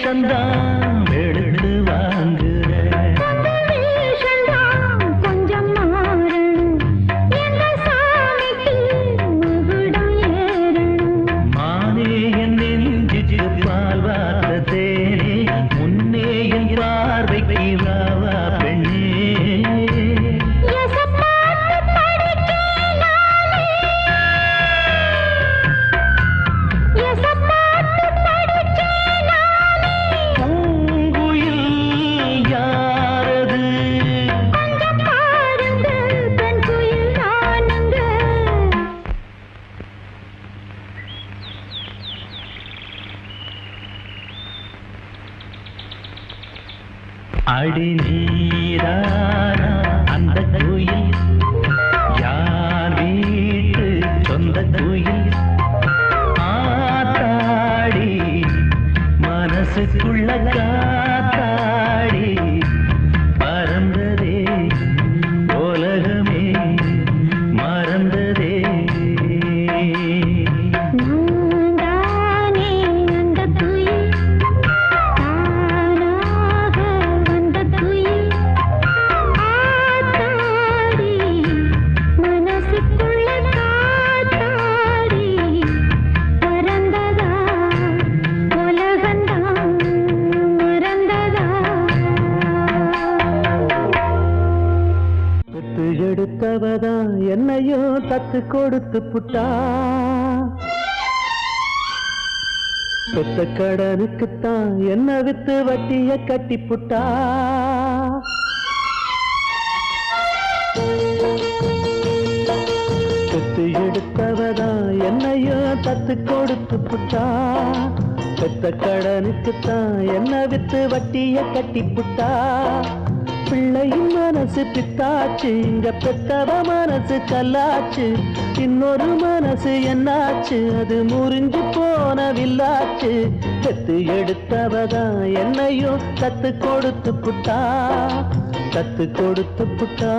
வேஷந்தான் எடுத்து வாங்குற கொஞ்சம் மாறணும் எந்த சாமிக்கு மகுடம் ஏறணும் மானே என் நெஞ்சுக்கு பால் வார்த்த தேனே முன்னே என் பார்வைக்கு வாவா பெண்ணே அடி நீரானா அந்த குயில் யார் வீட்டு சொந்த குயில் ஆத்தாடி மனசுக்குள்ள காத்தாடி பறந்ததே உலகமே மறந்ததே எடுத்தவதான் என்னையும் தத்து கொடுத்து புட்டா பெத்த கடனுக்குத்தான் என்ன வித்து வட்டிய கட்டி புட்டா பெத்து எடுத்தவதான் என்னையும் தத்து கொடுத்து புட்டா பெத்த கடனுக்குத்தான் என்ன வித்து வட்டிய கட்டி புட்டா பிள்ளையின் மனசு பித்தாச்சு இங்க பெத்தவ மனசு கல்லாச்சு இன்னொரு மனசு என்னாச்சு அது முறிஞ்சு போன வில்லாச்சு பெத்து எடுத்தவதான் என்னையும் தத்து கொடுத்து புட்டா தத்து கொடுத்து புட்டா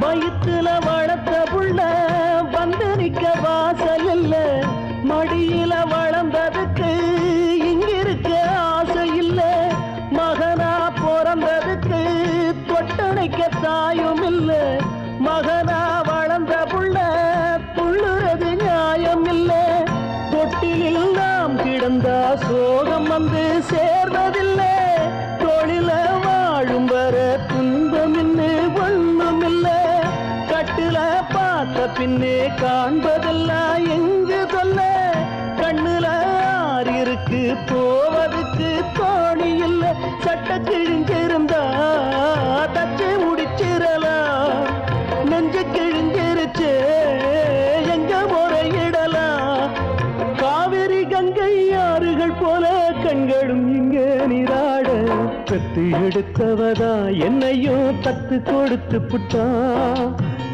வயிற்றுல வளர்த்த புள்ள வந்து நிக்க வாசல் இல்ல மடியில வளர்ந்ததுக்கு இங்கிருக்க ஆசை இல்ல மகனா பிறந்ததுக்கு தொட்டணைக்க தாயும் இல்ல மகனா வளர்ந்த புள்ள துள்ளுறது நியாயம் இல்ல தொட்டிலில் நாம் கிடந்தா சோகம் வந்து சேர்வதில்லை தொழில வாழும் வர துன்பம் இன்னும் ஒண்ணும் இல்லை கட்டுல பார்த்த பின்னே காண்பதெல்லாம் எங்கு சொல்ல கண்ணுல ஆறு இருக்கு போவதுக்கு தோணி இல்ல சட்ட கிழிஞ்சிருந்தா தச்சு முடிச்சிடலாம் நெஞ்சு கிழிஞ்சிருச்சு எங்க முறையிடலாம் காவிரி கங்கை ஆறுகள் போல கண்களும் இங்க நீராட பெத்து எடுத்தவதா என்னையும் தத்து கொடுத்து புட்டா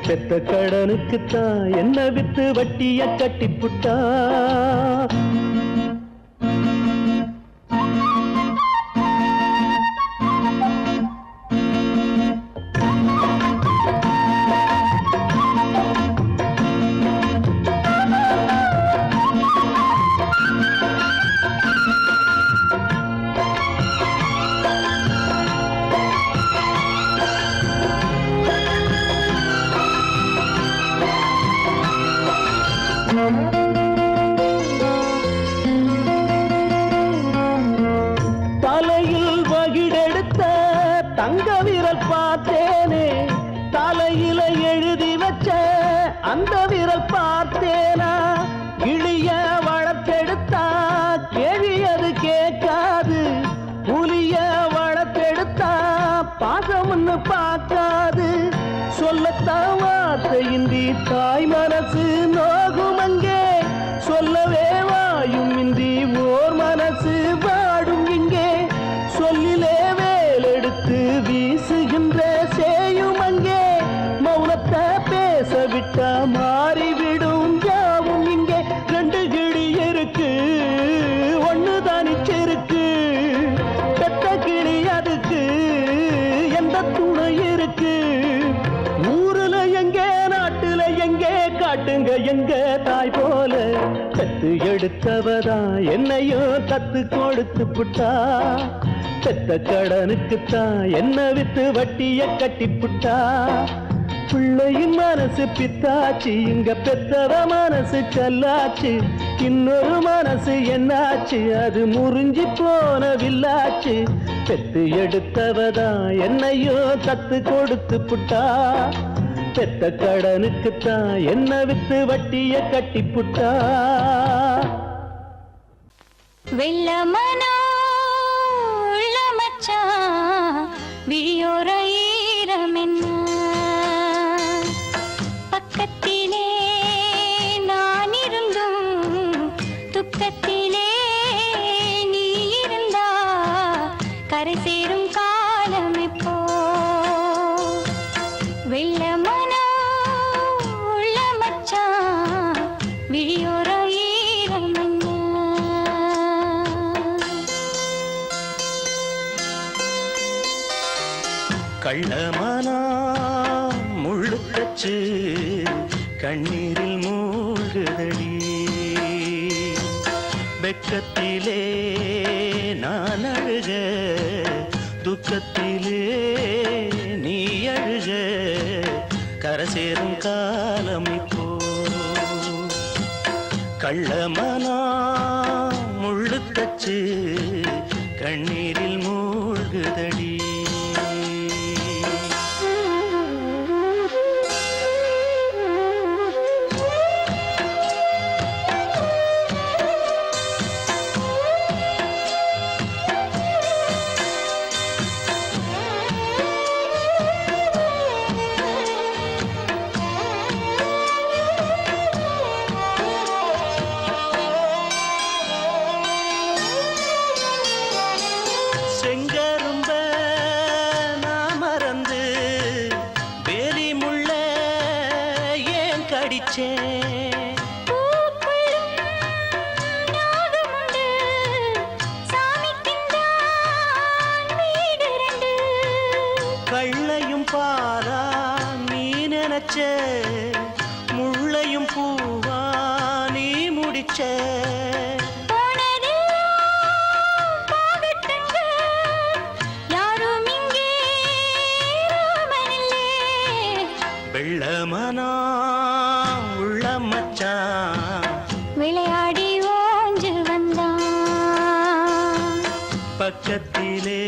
பெத்த கடனுக்குத்தான் என்ன வித்து வட்டிய கட்டி புட்டா தலையில் வகிடெடுத்த தங்க விரல் பார்த்தேனே தலையில எழுதி வச்ச அந்த விரல் பார்த்தேனா இழிய வளர்த்தெடுத்தா கேள்வி அது கேட்காது புலிய வளர்த்தெடுத்தா பாசம்னு பார்க்காது சொல்லத்தான் வார்த்தையின்றி தாய் மனசு நோகும் அங்கே சொல்லவே வாயும் இன்றி ஓர் மனசு வாடும் இங்கே சொல்லிலே வேலெடுத்து வீசுகின்ற சேயும் அங்கே மௌனத்தை பேச விட்டா மாறிவிடும் யாவும் இங்கே ரெண்டு கிளி இருக்கு ஒண்ணு தனிச்சிருக்கு பெத்த கிளி அதுக்கு எந்த துணை இருக்கு ஊருல எங்கே நாட்டுல எங்கே காட்டுங்க எங்க தாய் போல பெத்து எடுத்தவதான் என்னையும் தத்து கொடுத்து புட்டா பெத்த கடனுக்குத்தான் என்ன வித்து வட்டிய கட்டி புட்டா பிள்ளையின் மனசு பித்தாச்சு இங்க பெத்தவ மனசு கல்லாச்சு இன்னொரு மனசு என்னாச்சு அது முறிஞ்சி போன வில்லாச்சு பெத்து எடுத்தவதான் என்னையோ தத்து கொடுத்து புட்டா பெத்த கடனுக்குத்தான் என்ன வித்து வட்டிய கட்டி புட்டா வெள்ளமனோ உள்ள மச்சான் விழியோர ஈரமென்ன பக்கத்திலே நான் இருந்தும் துக்கத்திலே நீ இருந்தா கரை சேரும் காலம் இப்போ வெள்ளமனோ உள்ள மச்சான் விழியோர ஈரமென்ன கள்ளமானா முள்ளுத்தச்சு கண்ணீரில் மூழ்குதடி வெக்கத்திலே நான் அழுக துக்கத்திலே நீ அழுக கரை சேரும் காலம் இப்போ கள்ளமானா முள்ளுத்தச்சு கண்ணீரில் மூழ்குதடி கள்ளையும் பாரா நீ நினைச்ச முள்ளையும் பூவா நீ முடிச்ச வெள்ளமனா உள்ள மச்சான் விளையாடி ஓஞ்சு வந்தான் பக்கத்திலே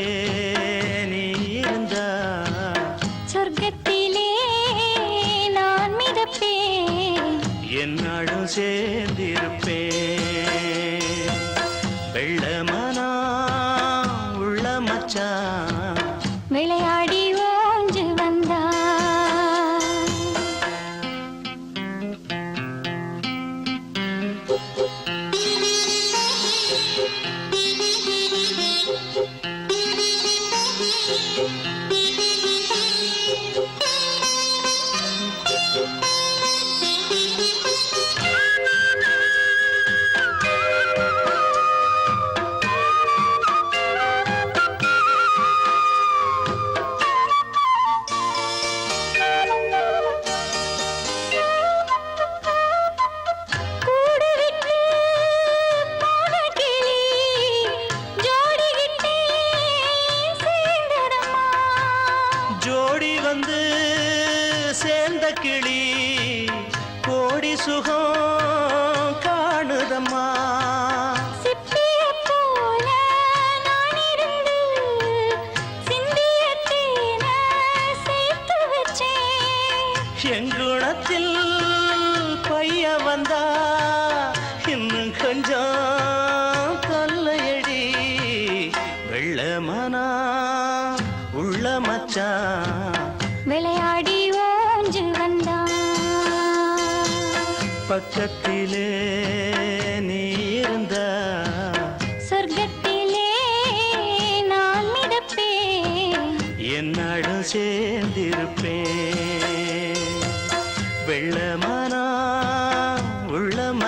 நீ இருந்தா சொர்க்கத்திலே நான் மிதப்பேன் என்னாடும் சேர்ந்திருப்பேன் வெள்ளமனா உள்ள மச்சான் விளையாடி ஓஞ்சு வந்தான் ஜோடி வந்து சேர்ந்த கிளி கோடி சுகம் காணுதம்மா சிப்பிய போல நான் இருந்து சிந்திய தேனை சேர்த்து வச்சேன் எங்குணத்தில் பைய வந்தா இன்னும் கொஞ்சம் கொல்லையடி வெள்ளமனா உள்ள மச்சான் விளையாடி ஓஞ்சு வந்தான் பக்கத்திலே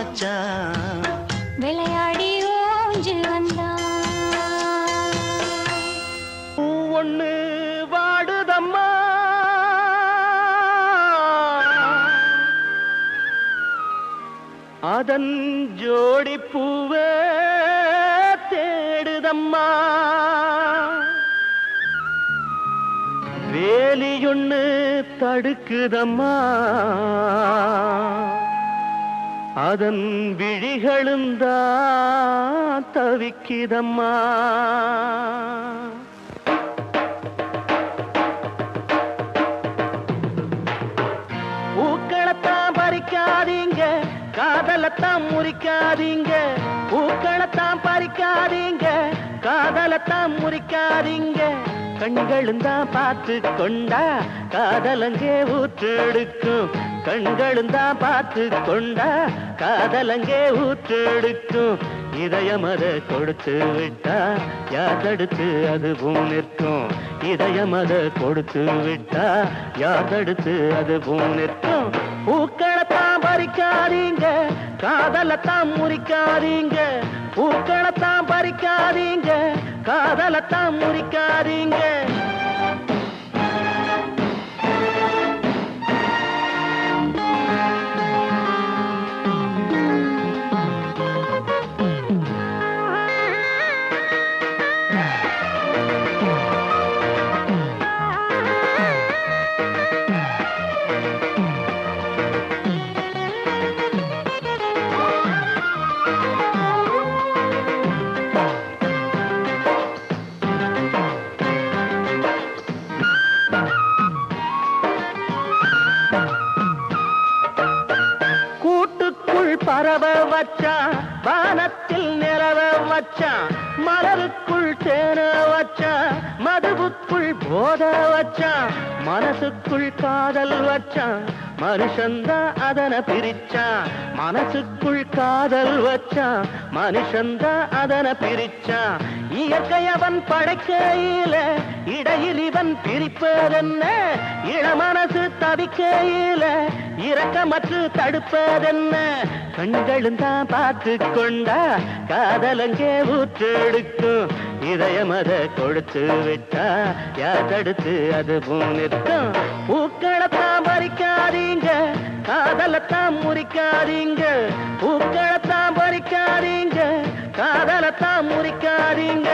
மச்சான் விளையாடி ஊஞ்சல் வந்தான். ஒண்ணு வாடுதம்மா அதன் ஜோடி பூவே தேடுதம்மா வேலியொன்னு தடுக்குதம்மா அதன் விழிகளுந்தா தவிக்குதம்மா பூக்களத்தான் பறிக்காதீங்க காதலத்தான் முறிக்காதீங்க பூக்களத்தான் பறிக்காதீங்க காதலத்தான் முறிக்காதீங்க கண்களும் தான் பார்த்து கொண்டா காதலங்கே ஊற்றெடுக்கும் கண்களும் தான் பார்த்து கொண்டா காதலங்கே ஊற்றெடுக்கும் இதயம் அதை கொடுத்து விட்டா யார் தடுத்து அதுவும் நிற்கும் இதயம் அதை கொடுத்து விட்டா யார் தடுத்து அதுவும் நிற்கும் பூக்களத்தான் பறிக்காதீங்க காதலத்தான் முறிக்காதீங்க பூக்களத்தான் பறிக்காதீங்க காதலத்தான் முறிக்காதீங்க பறவ வச்சான் வானத்தில் நிலவ வச்சான் மலருக்குள் தேன வச்சான் மதுவுக்குள் போத வச்சான் மனசுக்குள் காதல் வச்சான் மனுஷந்தா அதனை பிரிச்சான் மனசுக்குள் காதல் வச்சான் மனுஷந்தா அதனை பிரிச்சான் இயற்கை அவன் படைக்கையில இடையில் இவன் பிரிப்பதென்ன இளமனசு தவிக்கையில இரக்கமற்று தடுப்பதென்ன கண்களும் தான் பார்த்து கொண்டா காதலங்கே ஊற்றெடுக்கும் இதயம் அதை கொடுத்து விட்டா யார் தடுத்து அதுவும் நிற்கும் பூக்களத்தான் பறிக்காதீங்க காதலத்தான் முறிக்காதீங்க பூக்களத்தான் பறிக்காதீங்க காதலத்தான் முறிக்காதீங்க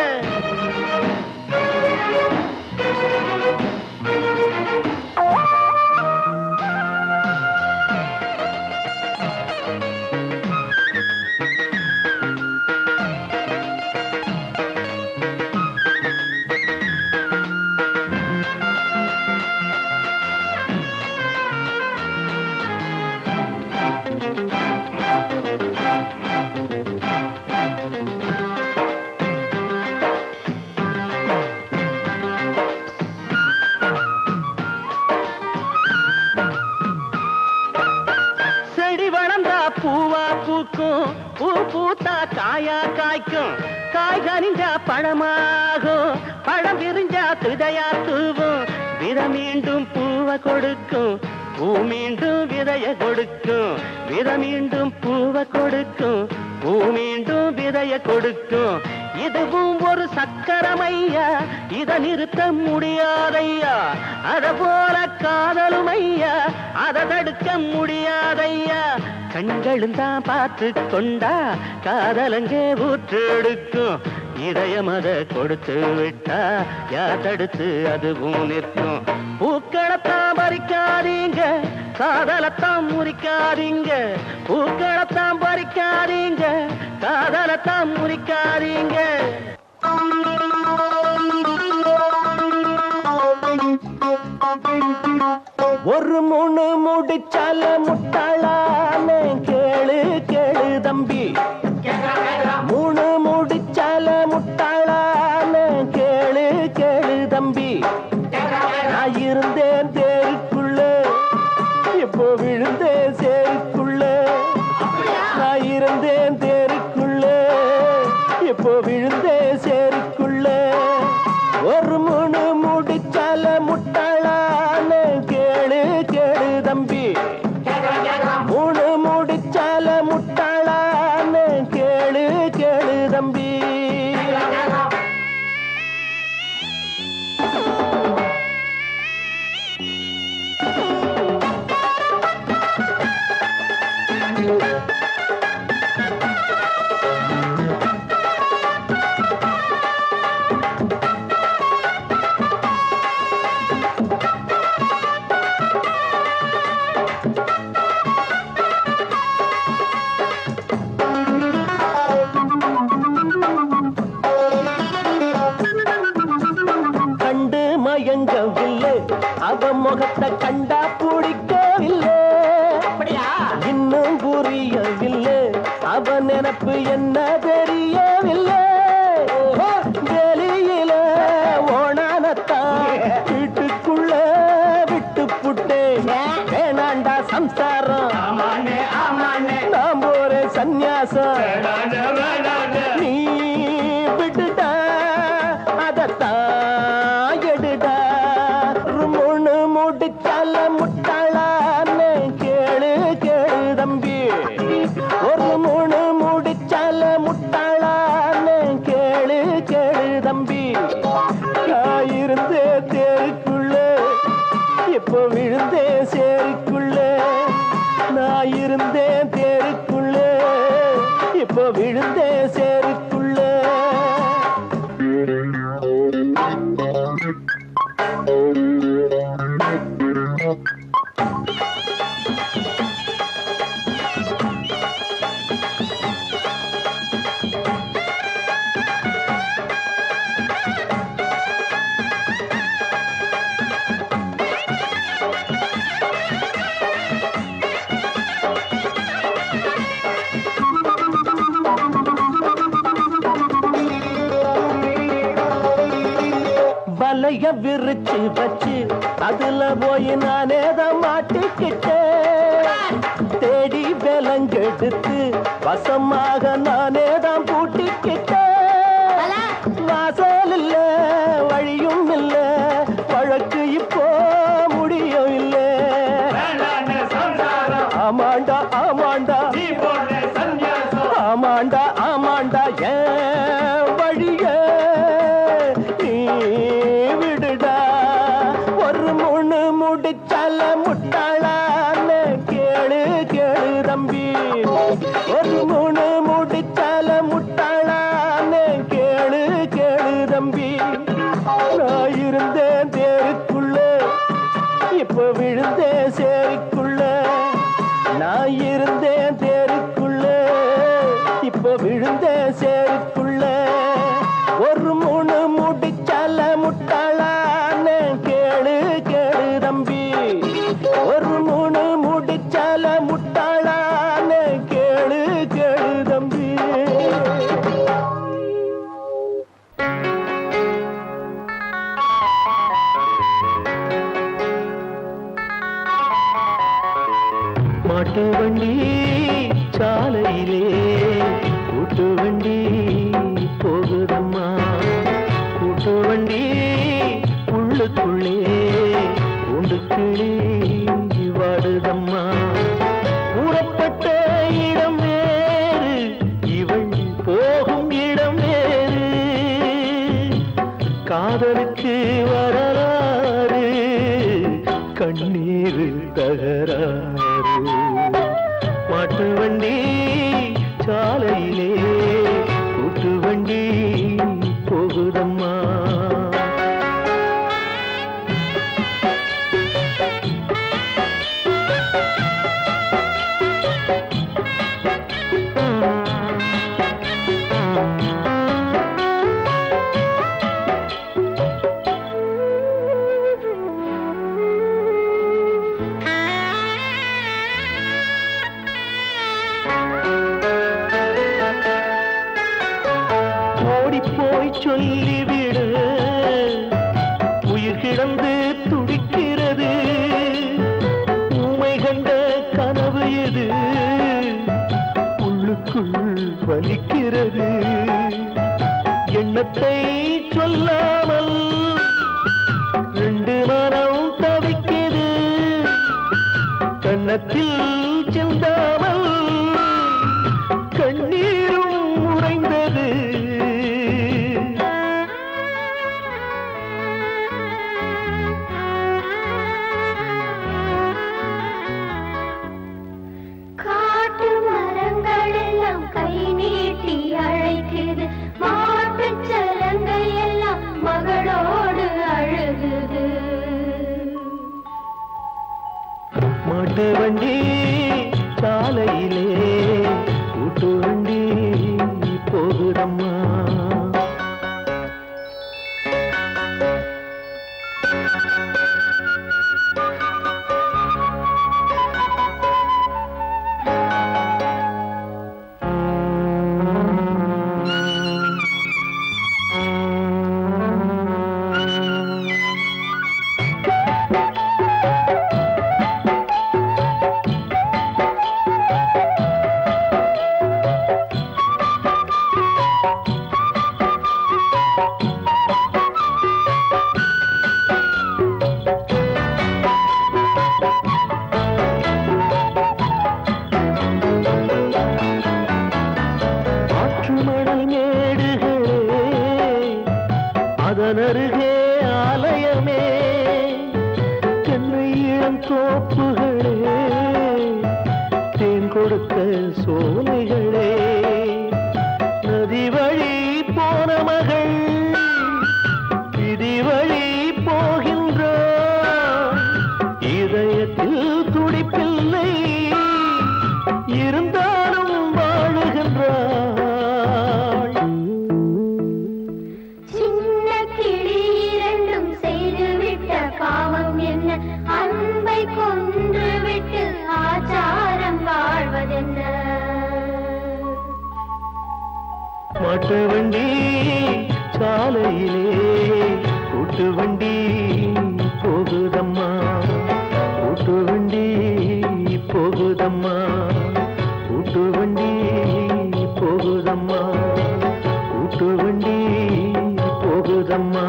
பூவா பூக்கும் பூ பூத்தா காயா காய்க்கும் காய் கனிஞ்சா பழமாகும் பழம் விரிஞ்சா துதையா தூவும் வித மீண்டும் பூவை கொடுக்கும் பூ மீண்டும் விதைய கொடுக்கும் வித மீண்டும் பூவை கொடுக்கும் பூ மீண்டும் விதைய கொடுக்கும் இதுவும் ஒரு சக்கரமையா இத நிறுத்த முடியாதையா அத போல காதலும் ஐயா அதை தடுக்க முடியாதையா கண்களும் தான் பார்த்து கொண்டா காதலங்கே ஊற்றெடுக்கும் இதயம் அதை கொடுத்து விட்டா யார் தடுத்து அதுவும் நிற்கும் பூக்களத்தான் பறிக்காதீங்க காதலத்தான் முறிக்காதீங்க பூக்களத்தான் பறிக்காதீங்க காதலத்தான் முறிக்காதீங்க ஒரு மூணு முடிச்சால முட்டாளான கேளு கேளு தம்பி மூணு முடிச்சால முட்டாளான கேளு கேளு தம்பி நான் இருந்தேன் தேருக்குள்ள இப்போ விழுந்தேன் சேருக்குள்ள நான் இருந்தேன் தேருக்குள்ள இப்போ விழுந்தேன் சேருக்குள்ள ஒரு மூணு முடிச்சால முட்டாளான கேளு கேளு தம்பி மூணு முடிச்சால முட்டாள நினப்பு என்ன தெரியவில்லை வெளியில ஓணானத்தான் வீட்டுக்குள்ள விட்டு புட்டே வேணாண்டா சம்சாரம் நாம் ஒரு சந்நியாசம் நீ விட்டுடா அதத்தான் எடுடா முன்னு முடிச்சால முட்டாளான்னு கேளு கேளு தம்பி ஒரு மூணு முடிச்சால முட்டாளான்னு கேளு கேளு தம்பி நான் இருந்தே தேருக்குள்ள இப்போ விழுந்தே சேருக்குள்ள நான் இருந்தேன் தேருக்குள்ள இப்போ விழுந்தே சேருக்குள்ள வலைய விரிச்சு வச்சு அதுல போய் நானே தான் மாட்டிக்கிட்டேன் தேடி விலங்கெடுத்து வசமாக நானே தான் பூட்டிக்கிட்டேன் வாசல் இல்ல வழியும் இல்ல வழக்கு இப்போ முடியும் இல்ல ஆமாண்டா ஆமாண்டா ஆமாண்டா ஆமாண்டா ஏன் வழிய விடுடா ஒரு முன்னு முடிச்சால முட்டாளான்னு கேளு கேளு தம்பி ஒரு மூணு முடிச்சால முட்டாளான்னு கேளு கேளு தம்பி நான் இருந்தேன் தேருக்குள்ள இப்ப விழுந்தேன் சேருக்குள்ள நான் இருந்தேன் தேருக்குள்ள இப்ப விழுந்தேன் சேருக்குள்ள ஒரு மூணு முடிச்சால முட்டாளான்னு கேளு கேளு தம்பி ஒரு மூணு முடிச்சால முட்டாளான்னு கேளு கேளு தம்பி மாட்டு வண்டி சாலையிலே கூட்டு வண்டி போகுதம்மா கூட்டு வண்டி உள்ளுக்குள்ளே உண்டுக்கிளி வாடுதம்மா கூறப்பட்ட இடம் வேறு இவள் போகும் இடம் வேறு காதலுக்கு வரலாறு கண்ணீர் தகராறு மாட்டு வண்டி சாலையிலே கூட்டு வண்டி போகுதம்மா போய் சொல்லிவிடு உயிர் கிடந்து துடிக்கிறது ஊமை கண்ட கனவு எது உள்ளுக்குள் வலிக்கிறது எண்ணத்தை சொல்லாமல் ரெண்டு மனம் தவிக்கிறது கன்னத்தில் செந்தாமல் கண்ணீரும் உறைந்தது மாட்டு வண்டி சாலையிலே கூட்டு வண்டி போகுதம்மா அவனருகே ஆலயமே என்னை இளம் தோப்புகளே தேன் கொடுத்த சோலைகளே நதி வழி போன மகள் விதி வழி போகின்றார் இதயத்தில் துடிப்பில்லை இருந்தாலும் வாழுகின்றாள் சின்ன கிளி இரண்டும் செய்துவிட்ட பாவம் என்ன அன்பை கொன்று விட்டு ஆச்சாரம் வாழ்வதென்ன மாட்டு வண்டி சாலையிலே கூட்டு வண்டி போகுதம்மா கூட்டு வண்டி போகுதம்மா கூட்டு வண்டி போகுதம்மா கூட்டு வண்டி போகுதம்மா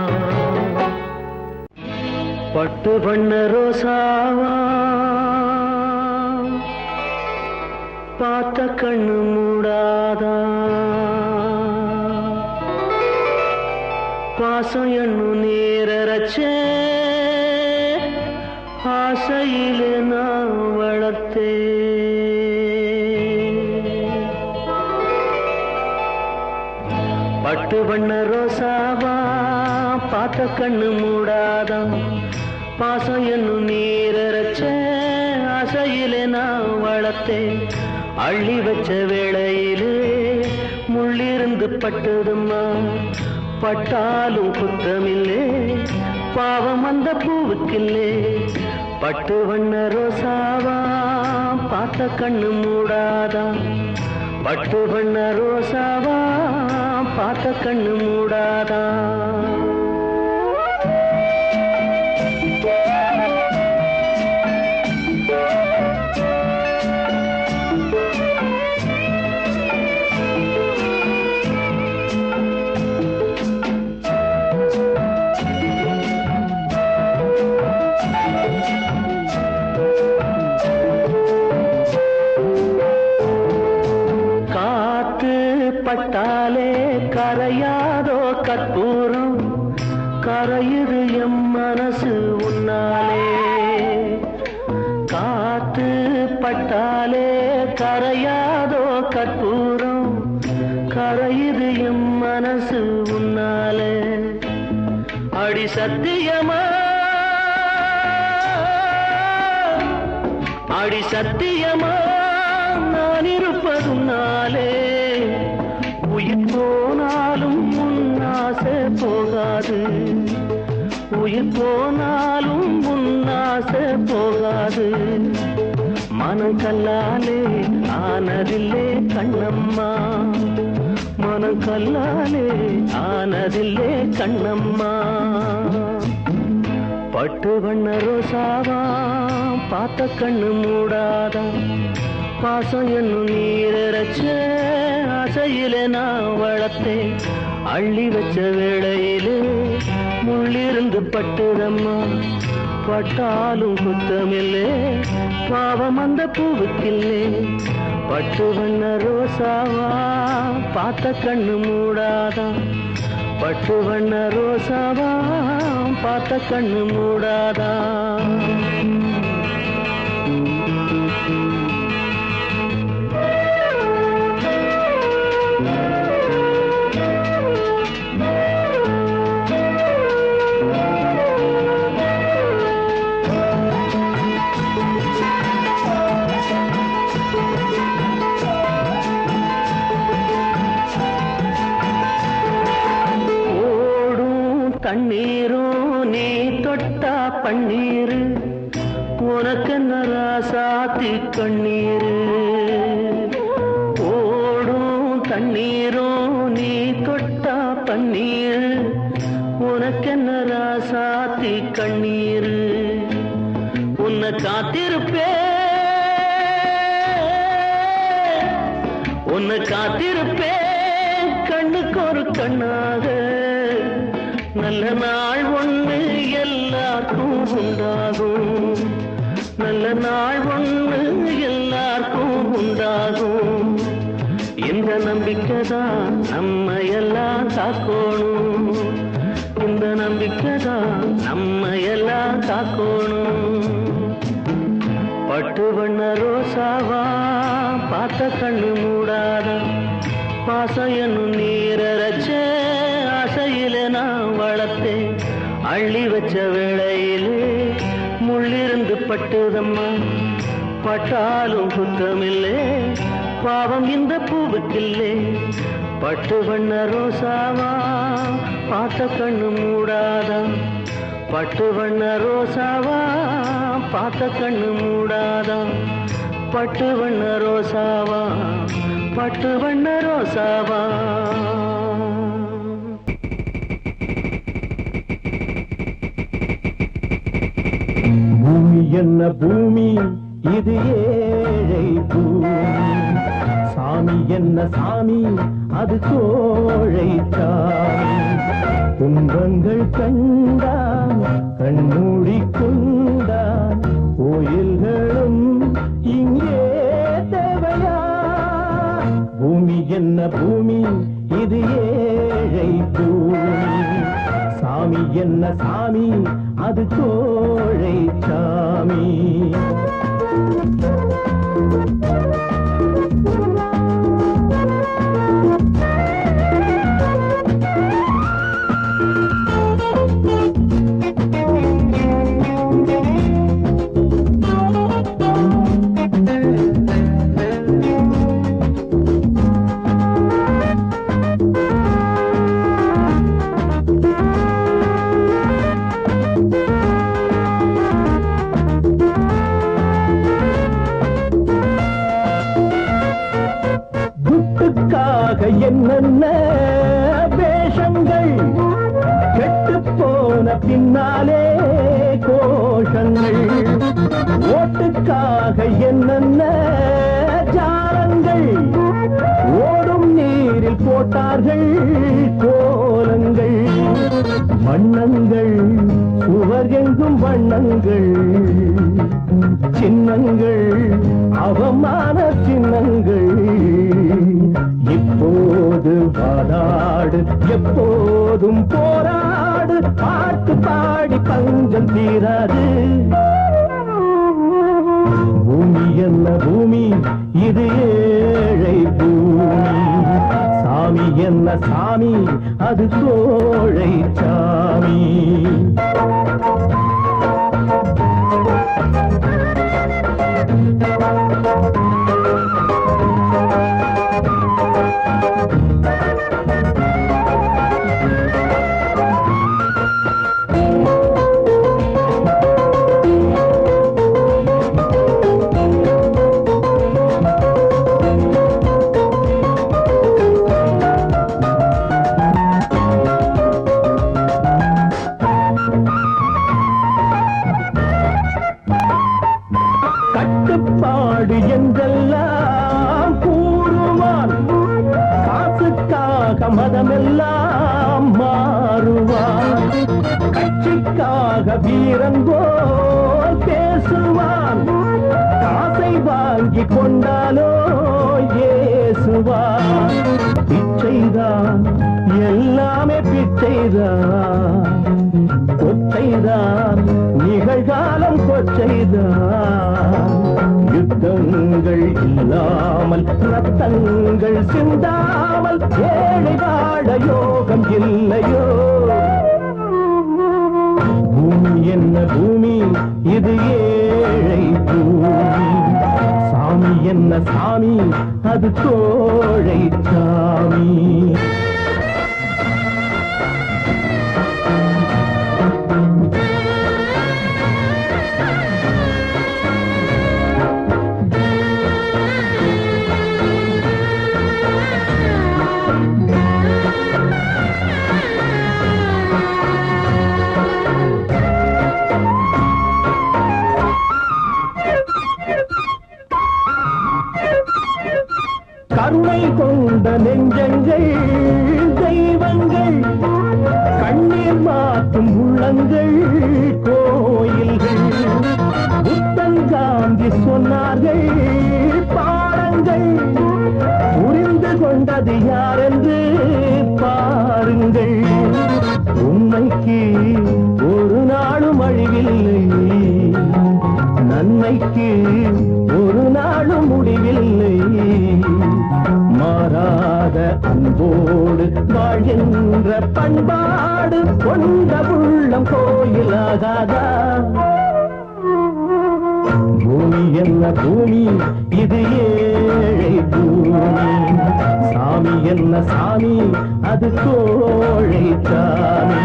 பட்டு பண்ண ரோசாவா பார்த்த கண்ணு மூடாதா பாசம் என்னும் நேரச்சே ஆசையில நான் வளர்த்தே பட்டு வண்ண ரோசாவா பார்த்த கண்ணு மூடாதா பாசம் என்னும் நீரச்சே ஆசையில நான் வளர்த்தே அள்ளி வச்ச வேளையிலே முள்ளிருந்து பட்டதும்மா பட்டாலும் குத்தமில்லே பாவம் அந்த பூவுக்கில்லே பட்டு வண்ண ரோசாவா பார்த்த கண்ணு மூடாதா பட்டு வண்ண ரோசாவா பார்த்த கண்ணு மூடாதா பட்டாலே கரையாதோ கற்பூரம் கரையுது எம் மனசு உன்னாலே காத்து பட்டாலே கரையாதோ கற்பூரம் கரையுது எம் மனசு உன்னாலே அடி சத்தியமா அடி சத்தியமா நான் இருப்பதுனாலே உயிர் போனாலும் முன்னாசை போகாது உயிர் போனாலும் முன்னாசை போகாது மனம் கல்லாலே ஆனதில்லே கண்ணம்மா மனம் கல்லாலே ஆனதில்லே கண்ணம்மா பட்டு வண்ண ரோசாவா பார்த்த கண்ணு மூடாதா பாசம் என்னும் நீரச்ச ஆசையில நான் வளர்த்தேன் அள்ளி வச்ச வேளையிலே முள்ளிருந்து பட்டுதம்மா பட்டாலும் குத்தமில்லே பாவம் அந்த பூவுக்கில்லே பட்டு வண்ண ரோசாவா பார்த்த கண்ணு மூடாதா பட்டு வண்ண ரோசாவா பார்த்த கண்ணு மூடாதா தண்ணீரும் நீ தொட்டா பன்னீரு உனக்கு நராசாத்தி கண்ணீரு ஓடும் தண்ணீரும் நீ தொட்டா பன்னீரு உனக்கு நராசாத்தி கண்ணீரு உன்னை காத்திருப்பே உன்னை காத்திருப்பே கண்ணுக்கு ஒரு கண்ணாக நல்ல நாள் ஒண்ணு எல்லாருக்கும் உண்டாகும் நல்ல நாள் ஒண்ணு எல்லாருக்கும் உண்டாகும் இந்த நம்பிக்கைதான் நம்ம எல்லாம் காக்கணும் இந்த நம்பிக்கைதான் நம்ம எல்லாம் காக்கணும். பட்டு வண்ண ரோசாவா பார்த்த கண்ணு மூடாத பாசம் என்னும் நீரச்ச ஆசையில நான் வளர்த்தேன். அள்ளி வச்ச வேளையிலே முள்ளிருந்து பட்டுதம்மா, பட்டாலும் குத்தமில்லே பாவம் இந்த பூவுக்கில்லே. பட்டு வண்ண ரோசாவா பார்த்த கண்ணு மூடாதா, பட்டு வண்ண ரோசாவா பார்த்த கண்ணு மூடாதா, பட்டு வண்ண ரோசாவா பட்டு வண்ண ரோசாவா. பூமி என்ன பூமி இது ஏழை பூமி, சாமி என்ன சாமி அது கோழை சாமி. துன்பங்கள் கண்டான் கண்மூடி கொண்டான், கோயில்களும் இங்கே தேவையா. பூமி என்ன பூமி இது ஏழை பூமி, சாமி என்ன சாமி அது கோழை சாமி. என்னென்ன வேஷங்கள், கெட்டு போன பின்னாலே கோஷங்கள், ஓட்டுக்காக என்னென்ன ஜாலங்கள், ஓடும் நீரில் போட்டார்கள் கோலங்கள். வண்ணங்கள் சுவர் எங்கும் வண்ணங்கள், சின்னங்கள் அவமான சின்னங்கள். இப்போது வாதாடு எப்போதும் போராடு, பாட்டு பாடி பஞ்சம் தீராது. பூமி என்ன பூமி இது ஏழை பூமி, சாமி என்ன சாமி அது கோழை சாமி. கட்டுப்பாடு என்றெல்லாம் கூறுவான், காசுக்காக மதமெல்லாம் மாறுவான். கட்சிக்காக வீரன் போல் பேசுவான், காசை வாங்கி கொண்டாலோ ஏசுவான். பிச்சைதான் எல்லாமே பிச்சைதான், கொச்சைதான் நிகழ்காலம் கொச்சைதான். யுத்தங்கள் இல்லாமல் ரத்தங்கள் சிந்தாமல் ஏழை வாழ யோகம் இல்லையோ. பூமி என்ன பூமி இது ஏழை பூமி, சாமி என்ன சாமி அது கோழை சாமி. கருணை கொண்ட நெஞ்சங்கள் தெய்வங்கள், கண்ணீர் மாற்றும் உள்ளங்கள் கோயில்கள். புத்தன் காந்தி சொன்னார்கள் பாருங்கள், புரிந்து கொண்டது யார் என்று பாருங்கள். உண்மை நன்மைக்கு ஒரு நாளும் அழிவில்லை, நன்மைக்கு ஒரு நாளும் முடிவில்லை. மாறாத அன்போடு வாழ்கின்ற பண்பாடு கொண்ட உள்ளம் கோயிலாகாதா? பூமி என்ன பூமி, இது ஏழை பூமி. சாமி என்ன சாமி, அது கோழை சாமி.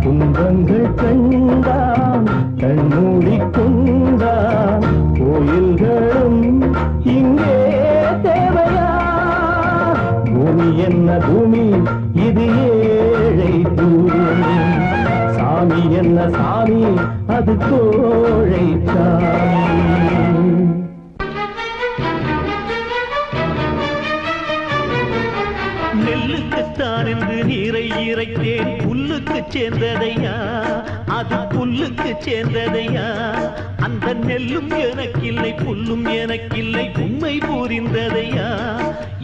துன்பங்கள் கண்டான் கண்மூடி கொண்டான், கோயில்களும் இங்கே தேவையா? பூமி என்ன பூமி, இது ஏழை பூமி. சாமி என்ன சாமி, அது கோழை சாமி. நெல்லுக்குத்தான் என்று நீரை இறைத்தேன், புல்லுக்கு சேர்ந்ததையா? அது புல்லுக்கு சேர்ந்ததையா? அந்த நெல்லும் எனக்கில்லை, புல்லும் எனக்கில்லை, உண்மை புரிந்ததையா?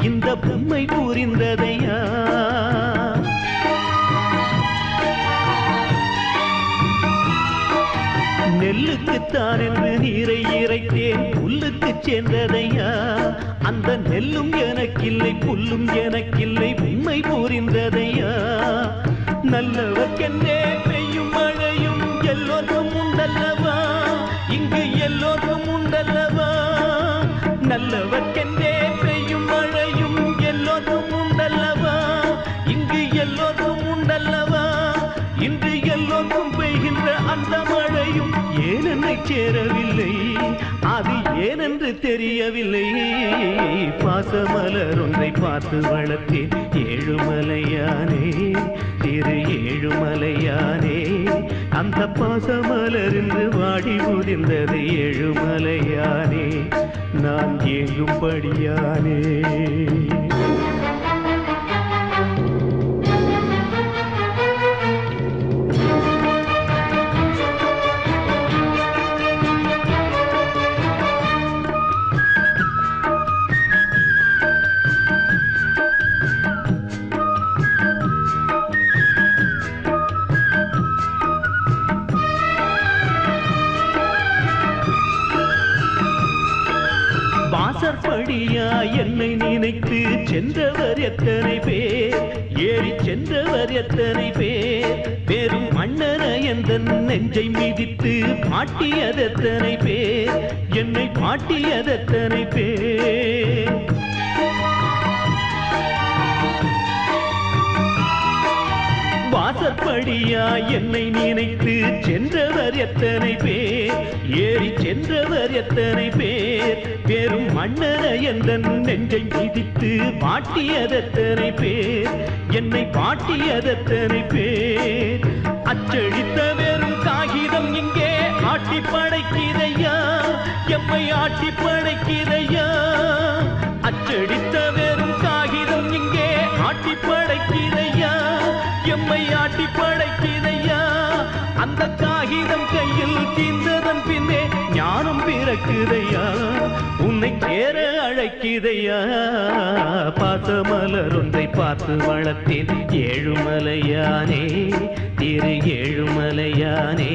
இந்த உண்மை புரிந்ததையா? நெல்லுக்குத்தான் என்று நீரை இறைத்தேன், புல்லுக்கு சேர்ந்ததையா? அந்த நெல்லும் எனக்கில்லை, புல்லும் எனக்கில்லை, உண்மை புரிந்ததையா? நல்லவர்க்கென்றே பெய்யும் மழையும் எல்லோரும் உண்டல்லவா? இங்கு எல்லோரும் உண்டல்லவா? நல்லவர்க்கென்றே பெய்யும் மழையும் எல்லோரும் உண்டல்லவா? இங்கு எல்லோரும் உண்டல்லவா? இன்று எல்லோரும் பெய்கின்ற அந்த மழையும் ஏன் என்னை சேரவில்லை? அது ஏனென்று தெரியவில்லை. பாசமலர் ஒன்றை பார்த்து வளர்த்தேன், ஏழுமலையானே, திரு ஏழுமலையானே. அந்த பாசமலர் என்று வாடி உதிர்ந்தது ஏழுமலையானே, நான் ஏங்கும்படியானே. வாசற்படியா என்னை நினைத்து சென்றவர் எத்தனை பேர், ஏறி சென்றவர் எத்தனை பேர். வெறும் மன்னன எந்த நெஞ்சை மிதித்து மாட்டியதெத்தனை பேர், என்னை மாட்டியதெத்தனை பேர். வாசற்படியா என்னை நினைத்து சென்றவர் எத்தனை பேர், ஏறி சென்றவர் எத்தனை பேர். வெறும் மன்னன எந்த நெஞ்சை மிதித்து மாட்டியதெத்தனை பேர், என்னை மாட்டியதெத்தனை பேர். அச்சடித்த வெறும் காகிதம் இங்கே ஆட்டி படைக்கிறையா, எம்மை ஆட்டி படைக்கிறையா? அச்சடித்த வெறும் காகிதம் இங்கே ஆட்டி படைக்கிறையா, எம்மை ஆட்டி படைக்கிறையா? அந்த காகிதம் கையில் தீர்ந்ததன் பின்னே ஞானம் பிறக்குதையா, உன்னை சேர அழைக்குதையா? பாசமலர் ஒன்றை பார்த்து வளர்த்தேன், ஏழுமலையானே, திரு ஏழுமலையானே.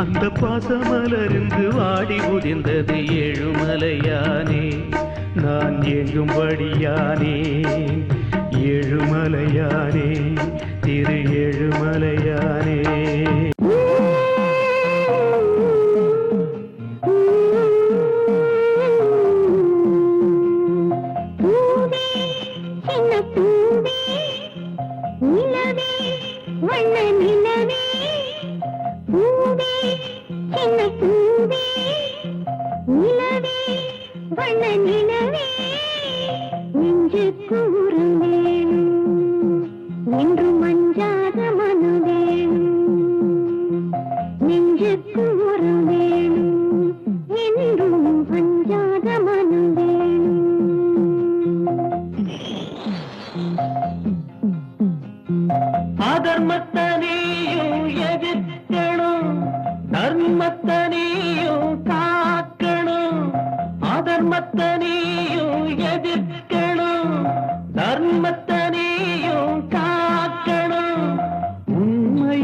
அந்த பாசமலர் இன்று வாடி உதிர்ந்தது ஏழுமலையானே, நான் ஏங்கும்படியானே. ஏழுமலையானே, திரு ஏழுமலையானே. அதர்மத்தனையும் எதிர்க்கணும், தர்மத்தனையும் காக்கணும். அதர்மத்தனையும் எதிர்க்கணும், தர்மத்தனையும் காக்கணும். உண்மை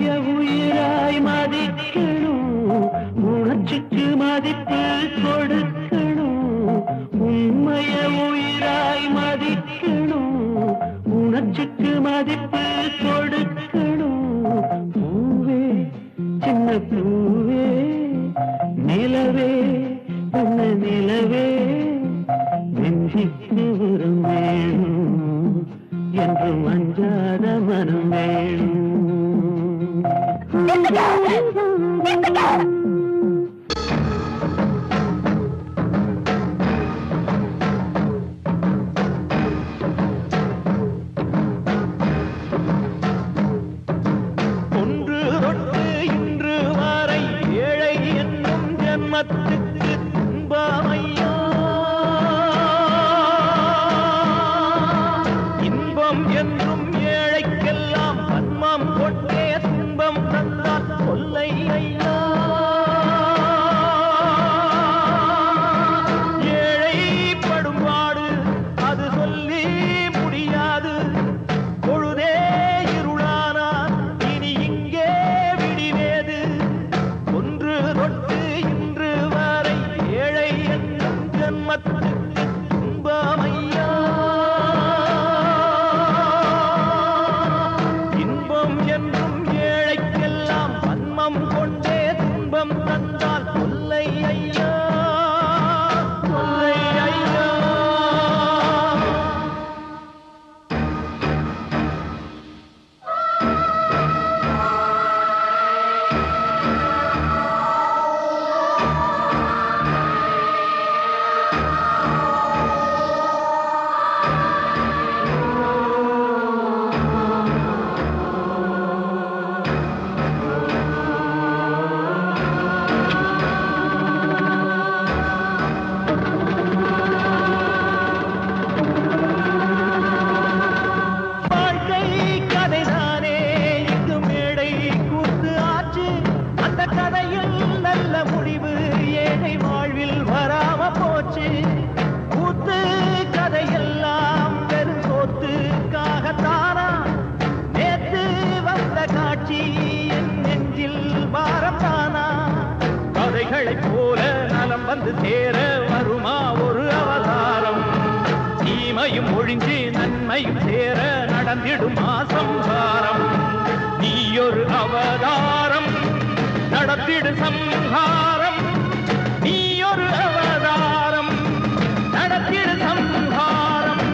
பேச்சுக்கு மதிப்பு கொடுக்கணும். பூவே சின்ன பூவே நிலவே உன்ன நிலவே நெஞ்சிக்கு உரம் வேணும் என்று மஞ்சாத மனம் வேணும். ஒன்று தொட்டு இன்று வரை ஏழை என்னும் ஜன்மத்துக்கு துன்பமையா, இன்பம் என்றும் ஏழைக்கெல்லாம் அன்மம் கொண்டே துன்பம் தந்தால் கொல்லை ஐயா. ஏழை படும்பாடு அது சொல்லி முடியாது. பொழுதே இருளானால் இனி இங்கே விடிவேது. ஒன்று தொட்டு இன்று வரை ஏழை என்னும் ஜன்மத்துக்கு துன்பமையா, இன்பம் என்றும் ஏழைக்கெல்லாம் வன்மம் கொண்டே துன்பம் தந்தால் கொல்லை ஐயா, கொல்லை ஐயா. வாழ்க்கை கதைதானே இங்கு மேடை கூத்து ஆச்சு. அந்த கதையில் நல்ல முடிவு ஏழை வாழ்வில் வராம போச்சு. கூத்து கதையெல்லாம் பெரும் சொத்துக்காகத்தானா? நேத்து வந்த காட்சி என் நெஞ்சில் பாரம் தானா? கதைகளைப் போல நலம் வந்து சேர வருமா ஒரு அவதாரம்? தீமையும் ஒழிஞ்சு நன்மையும் சேர நடந்திடும் சம்சாரம். நீயொரு அவதாரம் நடத்திடு சம்ஹாரம். நீயொரு அவதாரம் நடத்திடு சம்ஹாரம்.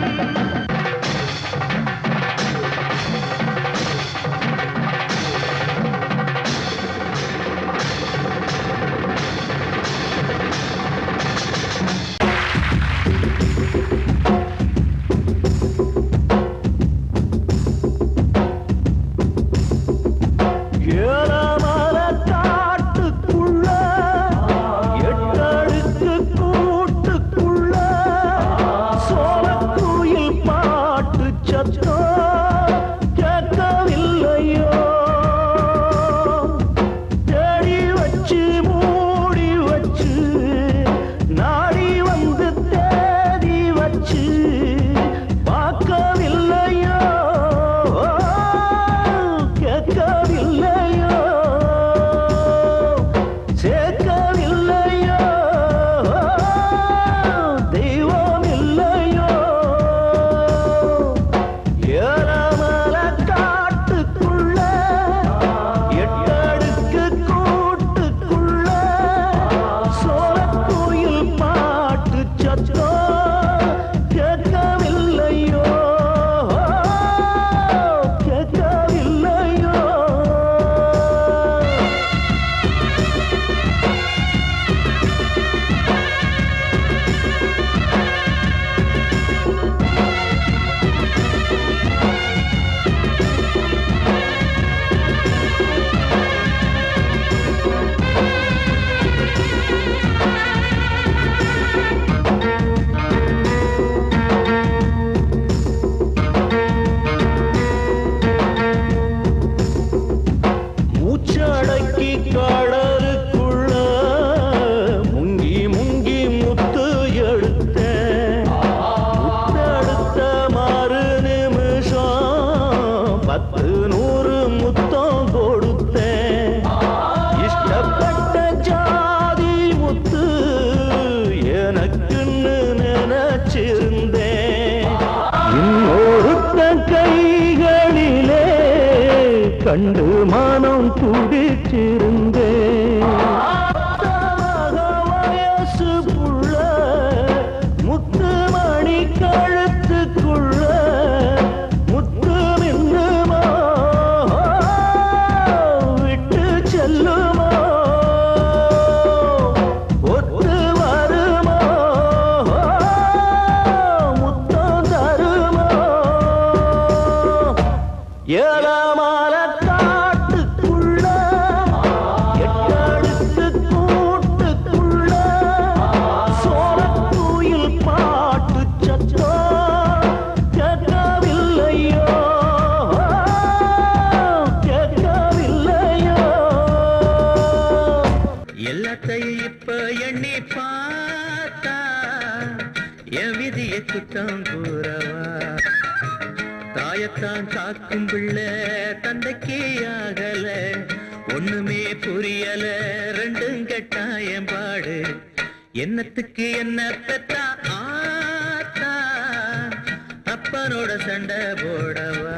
ஏலமல காட்டுக்குள்ள எட்டடுக்கு கூட்டுக்குள்ள சோளக்குயில் பாட்டு சத்தம் கேட்கவில்லையோ? தேடி வச்சு மூடி வச்சு நாடி வந்து தேடி வச்சு பார்க்கவில்லையோ? கேட்கவில்லையோ? சேர்க்கவில்லையோ? தெய்வம் இல்லையோ? கண்டு மனம் துடிச்சிருந்தேன். வயசு புள்ள முத்துமணி கழுத்துக்குள்ள முத்து மின்னுமா விட்டு செல்லுமா ஒத்து வருமா முத்தம் தருமா ஏலமால காட்டுக்குள்ள எட்டடுக்கு கூட்டுக்குள்ள சோரக்குயில் பாட்டு சத்தம் கேட்கவில்லையோ கேட்கவில்லையோ. எல்லாத்தையும் இப்ப எண்ணி பார்த்தா என் விதிய குத்தம் கூறவா தாயத்தான் காக்கும் பிள்ளை தந்தைக்கே ஆகல ஒண்ணுமே புரியல ரெண்டும் கெட்டாயம் பாடு என்னத்துக்கு என்ன பெத்தா ஆத்தா அப்பனோட சண்டை போடவா.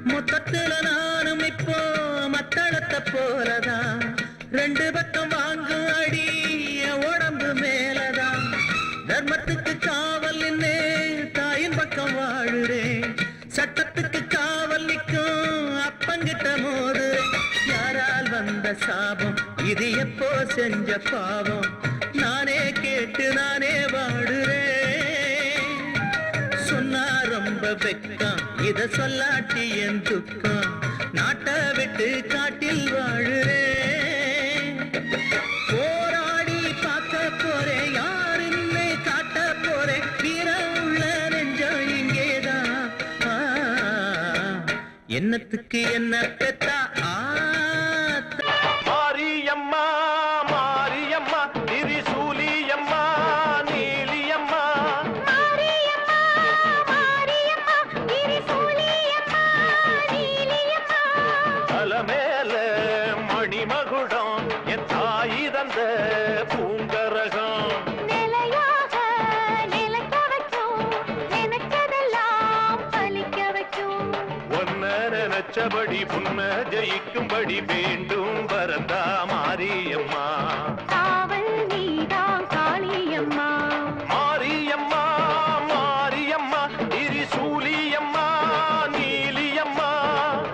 மொத்தத்துல நானும் இப்போ மத்தளத்தை போலதான் ரெண்டு பக்கம் வாங்கும் அடி என் உடம்பு மேலதான் தர்மத்துக்கு காவல் நின்னே தாயின் பக்கம் வாழுறேன் சட்டத்துக்கு காவல் நிற்கும் அப்பங்கிட்ட மோதுறேன் யாரால் வந்த சாபம் இது எப்போ செஞ்ச பாவம் நானே கேட்டு நானே வாடுறேன் சொன்னா ரொம்ப வெக்கம் இத சொல்லாட்டி என் துக்கம் நாட்டை விட்டு காட்டில் வாழுறேன் போராடி பார்க்க போறேன் யாருன்னு காட்ட போறேன் வீரம் உள்ள நெஞ்சம் இங்கேதான் என்னத்துக்கு என்ன பெத்தா ஆத்தா. மாரியம்மா மாரியம்மா திரிசூலியம்மா நீலியம்மா தலமேல மணிமகுடம் என் தாய் தந்த பூங்கரகம் நிலையாக நிலைக்க வைக்கும் நினைச்சதெல்லாம் பலிக்க வைக்கும் ஒன்ன நினைச்சபடி புன்ன ஜெயிக்கும்படி வேண்டும் வரந்தா மாரியம்மா காவல் நீதான் காளியம்மா மாரியம்மா மாரியம்மா திரிசூலியம்மா நீலியம்மா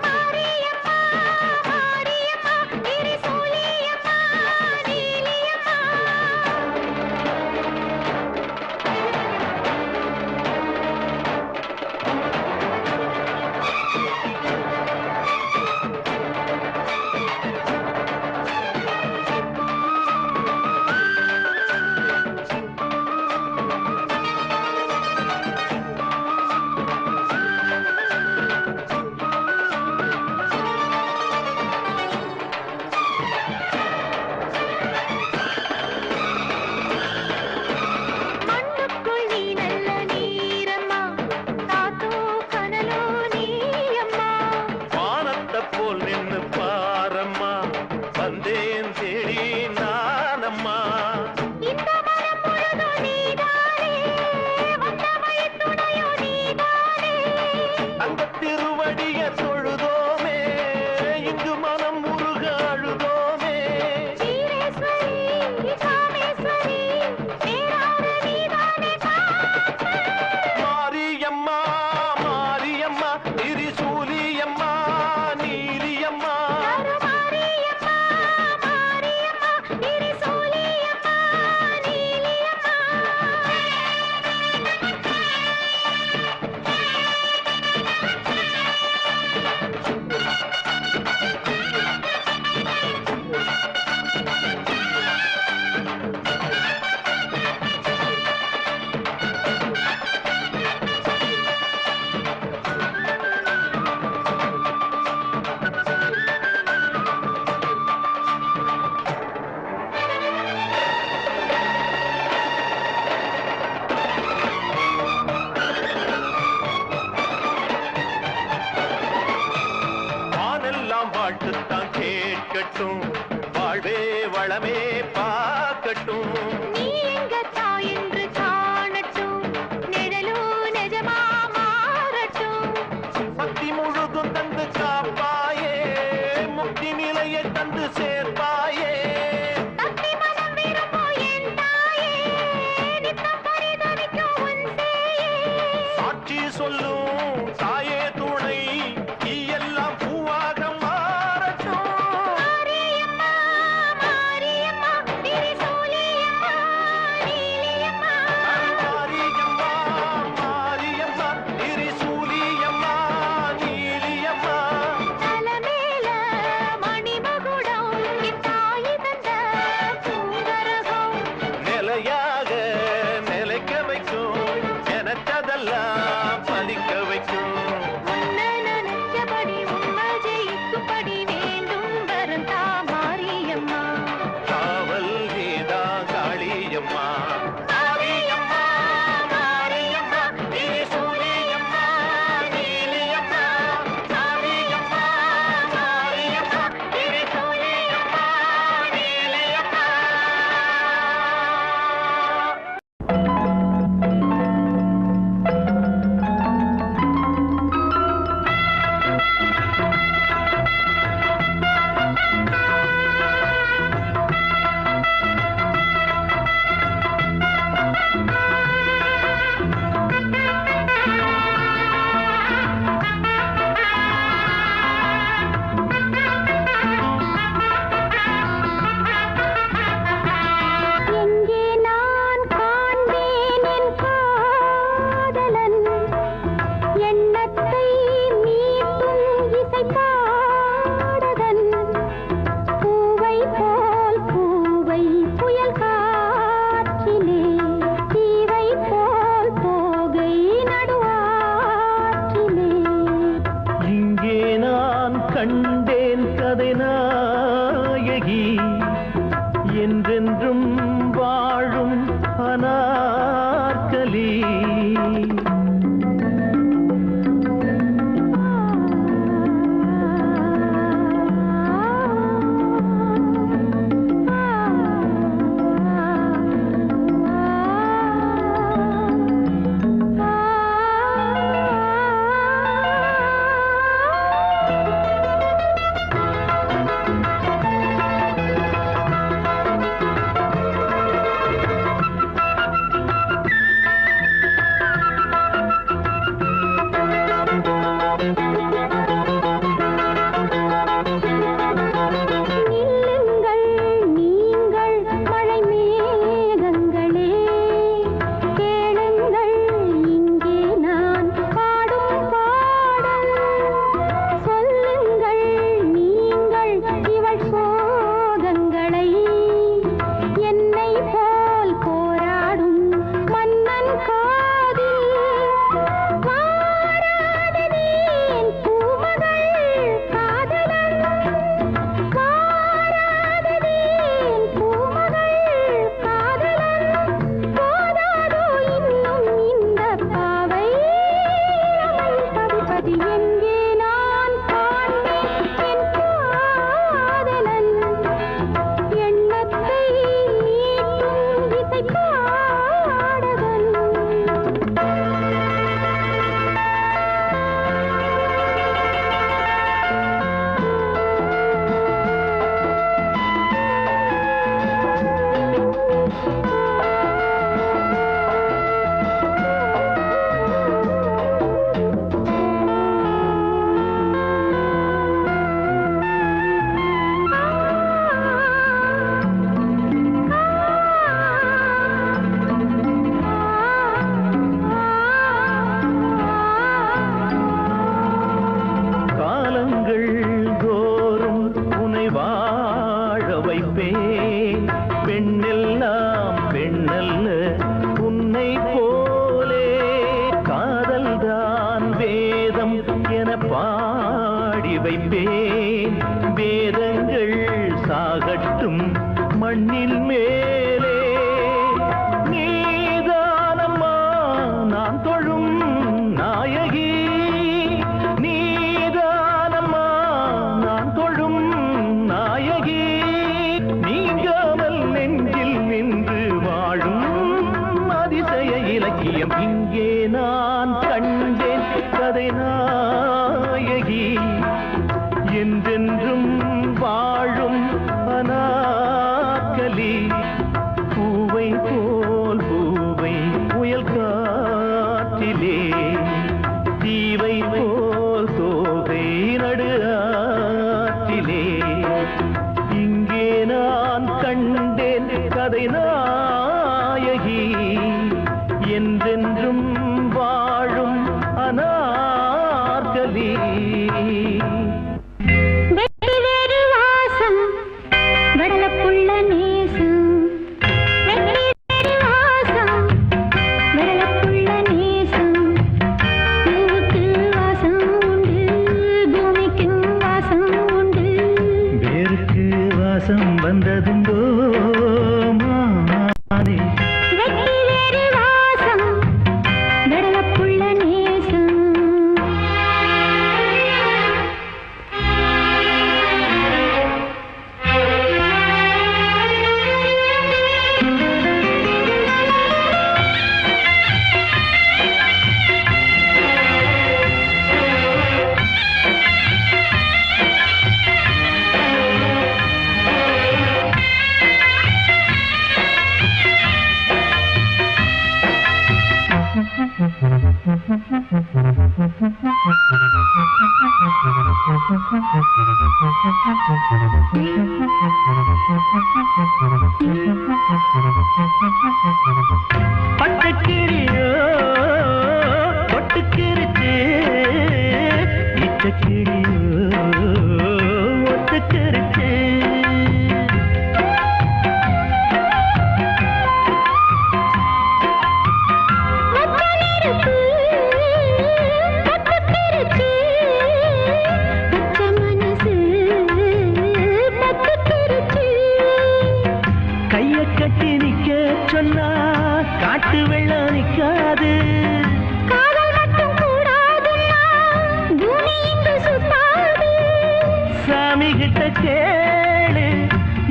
மாரியம்மா மாரியம்மா திரிசூலியம்மா நீலியம்மா. மண்ணுக்குள் நீ நல்ல நீரம்மா காத்தோ கனலோ நீயம்மா வானத்தை போல் நின்னு பாரம்மா வந்தேன் தேடி நானம்மா இந்த மனம் முழுதும் நீதானே வந்த வழித்துணையோ நீதானே அந்த திருவடிய தொழுதோமே இங்கு மனம் முருக அழுதோமே ஈரேஸ்வரி காமேஸ்வரி நேரான நீதானே காப்பு மாரியம்மா மாரியம்மா திரிசூலியம்மா நீலியம்மா மாரியம்மா மாரியம்மா திரிசூலியம்மா நீலியம்மா. பாட்டுத்தான் கேட்கட்டும், வாழ்வே வளமே பார்க்கட்டும். நீ எங்க தாய் என்று காணட்டும், நிழலோ நிஜமா மாறட்டும். பக்தி முழுதும் தந்து காப்பாயே, முக்தி நிலையை தந்து சேர்ப்பாயே. தப்பி மனம் விரும்போ என் தாயே, நித்தம் பரிதவிக்கும் உன் சேயே. சாட்சி சொல்லும் தாயே துணை, நீ எல்லாம் பூவாக மாறட்டும். மாரியம்மா மாரியம்மா திரிசூலியம்மா நீலியம்மா. மாரியம்மா மாரியம்மா திரிசூலியம்மா நீலியம்மா. தலமேல மணிமகுடம் என் தாய் தந்த பூங்கரகம். நிலையாக நிலைக்க வைக்கும், நினைச்சதெல்லாம் பலிக்க வைக்கும். உன்னை நினைச்சபடி உண்மை ஜெயிக்கும்படி வேண்டும் வரம் தா மாரியம்மா. காவல் கீதா காளியம்மா. மாரியம்மா மாரியம்மா திரிசூலியம்மா நீலியம்மா. மாரியம்மா மாரியம்மா திரிசூலியம்மா நீலியம்மா. எங்கே நான் காண்பேன் என் காதலன், எண்ணத்தை மீட்டும் இசைப்பாடகன். பூவை போல் பூவை புயல் காற்றிலே, தீவை போல் போகை நடுவாற்றிலே. இங்கே நான் கண்டேன் கதை நாயகி, என்றென்றும் வாழும் அனார்கலி. நில்லுங்கள் நீங்கள் மழை மேகங்களே, கேளுங்கள் இங்கே நான் பாடும் பாடல். சொல்லுங்கள் நீங்கள் இவள் சோகங்களை, என்னை போல் போராடும் மன்னன் காதில். வாராததேன் பூமகள் காதலன், வாராததேன் பூமகள் காதலன். போதாதோ இன்னும் இந்த பாவை பதிப்பது. எங்கே நான் காண்பேன் என் காதலன், எண்ணத்தை மீட்டும் இசைப்பாடகன். காலங்கள் தோறும் உன்னை வாழ வைப்பேன், பெண்ணெல்லாம் பெண்ணல்ல உன்னை போலே. காதல்தான் வேதம் என பாடி வைப்பேன், வேதங்கள் சாகட்டும் மண்ணில் மேலே. நீதானம்மா நான் தொழும் நாயகி, நீதானம்மா நான் தொழும் கதை நாயகி என்றென்றும் வாழும் அனார்கலி பூவை போல் பூவை புயல் காற்றிலே தீவை போல் தோகை நடு ஆற்றிலே இங்கே நான் கண்டேன் கதை நாயகி என்றென்றும் வாழும் அனார்கலி வெட்டி வேறு வாசம் வடலப்புள்ள நேசம் வெட்டி வேறு வாசம் வடலப்புள்ள நேசம் பூவுக்கு வாசம் உண்டு பூமிக்கும் வாசம் உண்டு வேருக்கு வாசம் வந்ததுண்டோ மானே வெட்டி வேறு வாசம் வடலப்புள்ள நேசம் பட்டுக்கிளியோ பொட்டுக்கிருச்சு இச்சக்கிளியோ ஒத்துக்கிருச்சு கைய கட்டி நிக்க சொன்னா காட்டு வெள்ளம் நிக்காது சாமி கிட்ட கேளு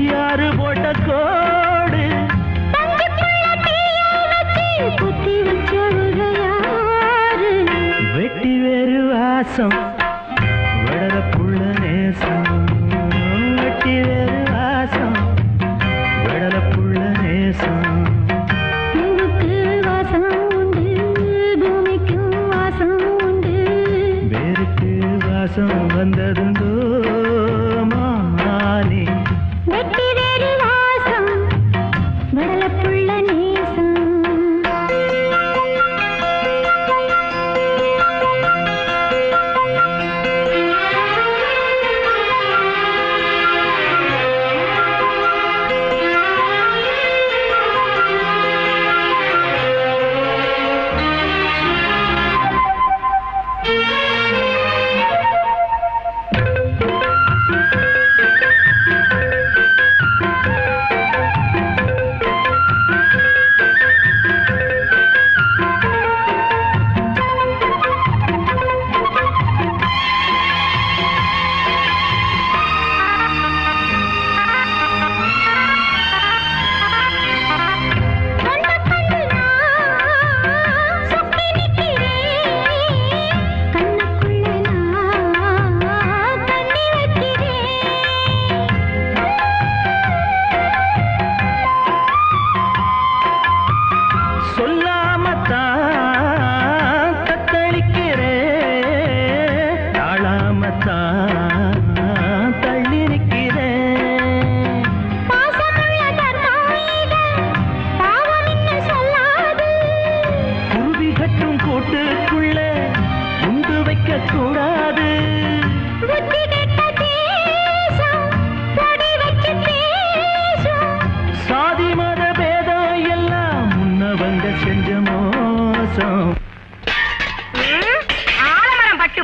யாரு போட்ட கோடு வெட்டி வேறு வாசம் வடல புள்ள நேசம் வெட்டி வேறு வாசம் வடல புள்ள நேசம் வேருக்கு வாசம் வந்ததுண்டோ மானே வடலப்புள்ள நேசம்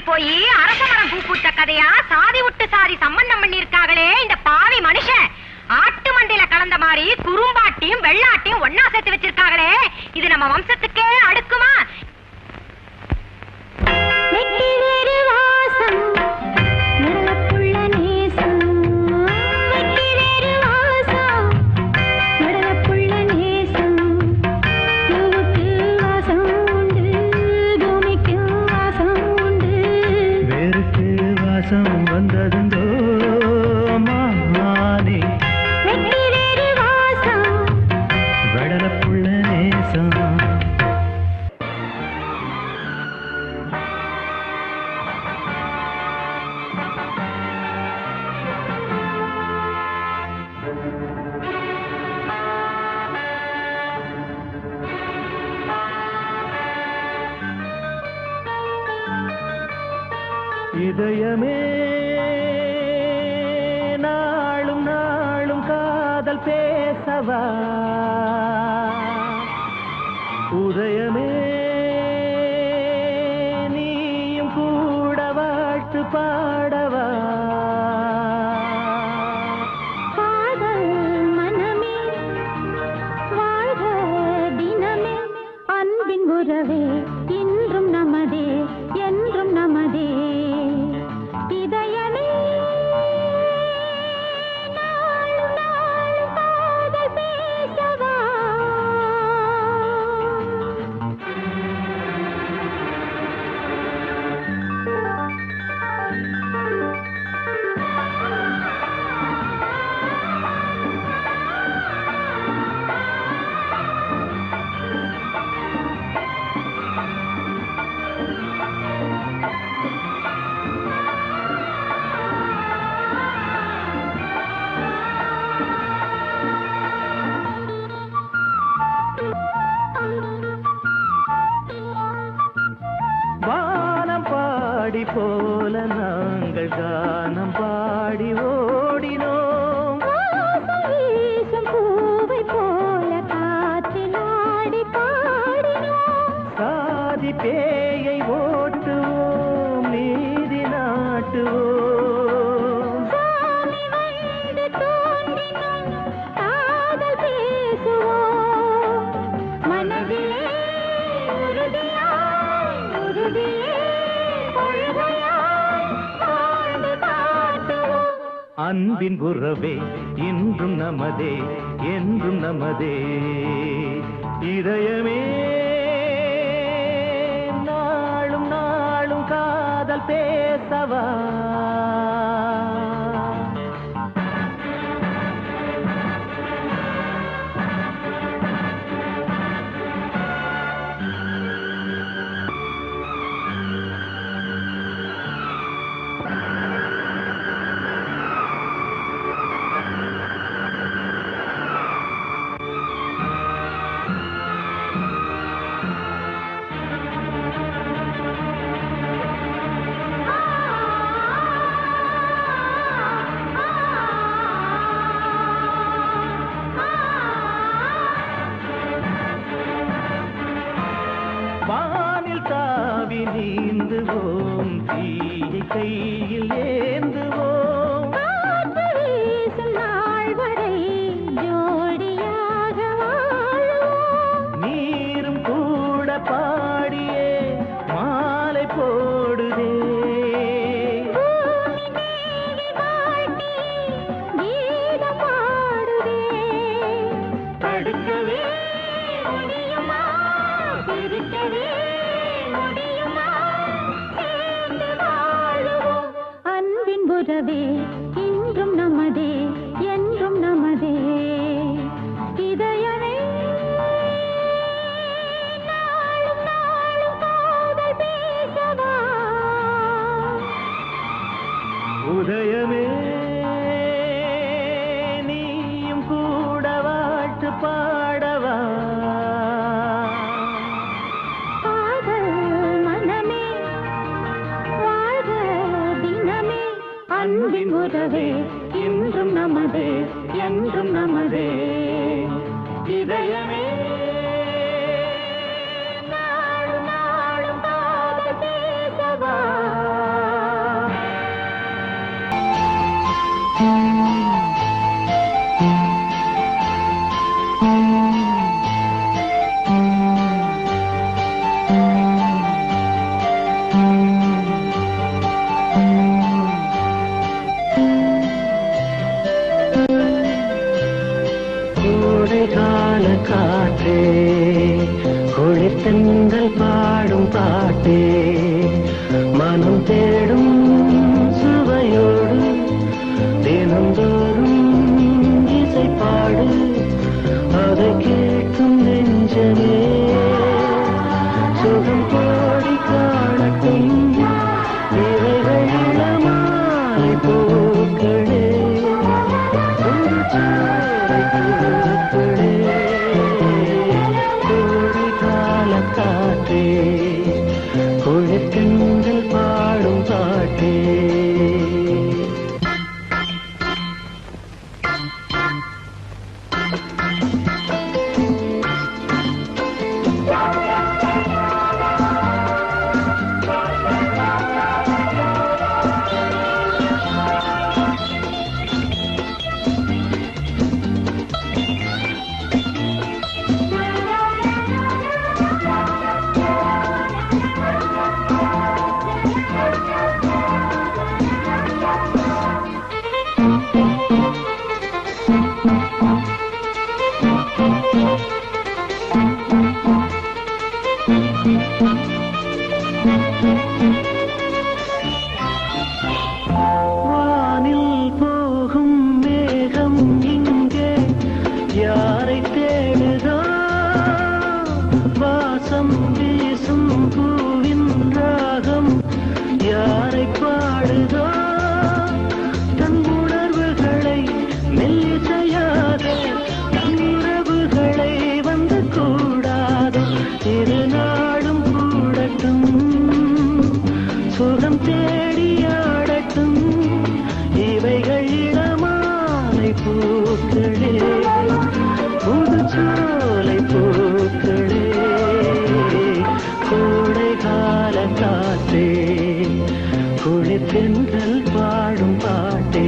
போய் அரசமரம் பூ பூத்த கதையா சாதி விட்டு சாதி சம்பந்தம் பண்ணி இருக்காங்களே இந்த பாவி மனுஷன். ஆட்டு மண்டையில கலந்த மாதிரி குறும்பாட்டியும் வெள்ளாட்டியும் ஒன்னா சேர்த்து வச்சிருக்காங்களே, இது நம்ம வம்சத்துக்கே அடுக்குமா? வாசம் உண்டு பூமிக்கும் வாசம் உண்டு இதயமே நாளும் நாளும் காதல் பேசவா உதயமே நீயும் கூட வாழ்த்து பாடவா காதல் மனமே வாழ்க தினமே அன்பின் உறவே இன்றும் நமதே என்றும் நமதே இதயமே நாளும் நாளும் காதல் பேசவா வானம் பாடி போல நாங்கள் கானம் பாடி ஓடினோம் வாசம் வீசும் பூவை போல காற்றில் ஆடி பாடினோம் சாதி பேயை ஓட்டுவோம் நீதி நாட்டுவோம் சாமி வந்து தோன்றினோம் காதல் பேசுவோம் மனதிலே உறுதியே கொள்கையாய் வாழ்ந்து காட்டுவோம் அன்பின் உறவே இன்றும் நமதே என்றும் நமதே இதயமே நாளும் நாளும் காதல் பேசவா வானில் தாவி நீந்துவோம் தீயை கையில் ஏந்துவோம் காற்று வீசும் நாள் வரை ஜோடியாக வாழ்வோம் நீரும் கூட பாடியே மாலை போடுதே பூமி தேவி வாழ்த்தி கீதம் பாடுதே தடுக்கவே முடியுமா பிரிக்கவே முடியுமா சேர்ந்து வாழுவோம் அன்பின் உறவே இன்றும் நமதே என்றும் நமதே இதயமே நாளும் நாளும் காதல் பேசவா உதயமே நீயும் கூட வாழ்த்து பாடவா காதல் மனமே வாழ்க தினமே அன்பின் உறவே இன்றும் நமதே என்றும் நமதே இதயமே நாளும் நாளும் காதல் பேசவா கோடைகால காற்றே குளிர்த்தென்றல் பாடும் பாட்டே மனம் தேடும் சுவையோடு தினந்தோறும் இசை பாடு அதை கேட்கும் நெஞ்சமே சுகம் கோடி காணட்டும் இவைகள் இளமாலை பூக்களே ஒரு சோலை பூக்களே கோடைகால காற்றே குளிர்த்தென்றல் பாடும் மாலை பாடுதோ தன் உணர்வுகளை மெல்லிசையாக தன் உறவுகளை வந்து கூடாதோ இரு நாடும் கூடட்டும் சுகம் தேடியாடட்டும் இவைகள் இளமாலை பூக்களே புதுச்சோலை பூக்களே கோடை கால காற்றே குளிர்தென்றல் பாடும் பாட்டே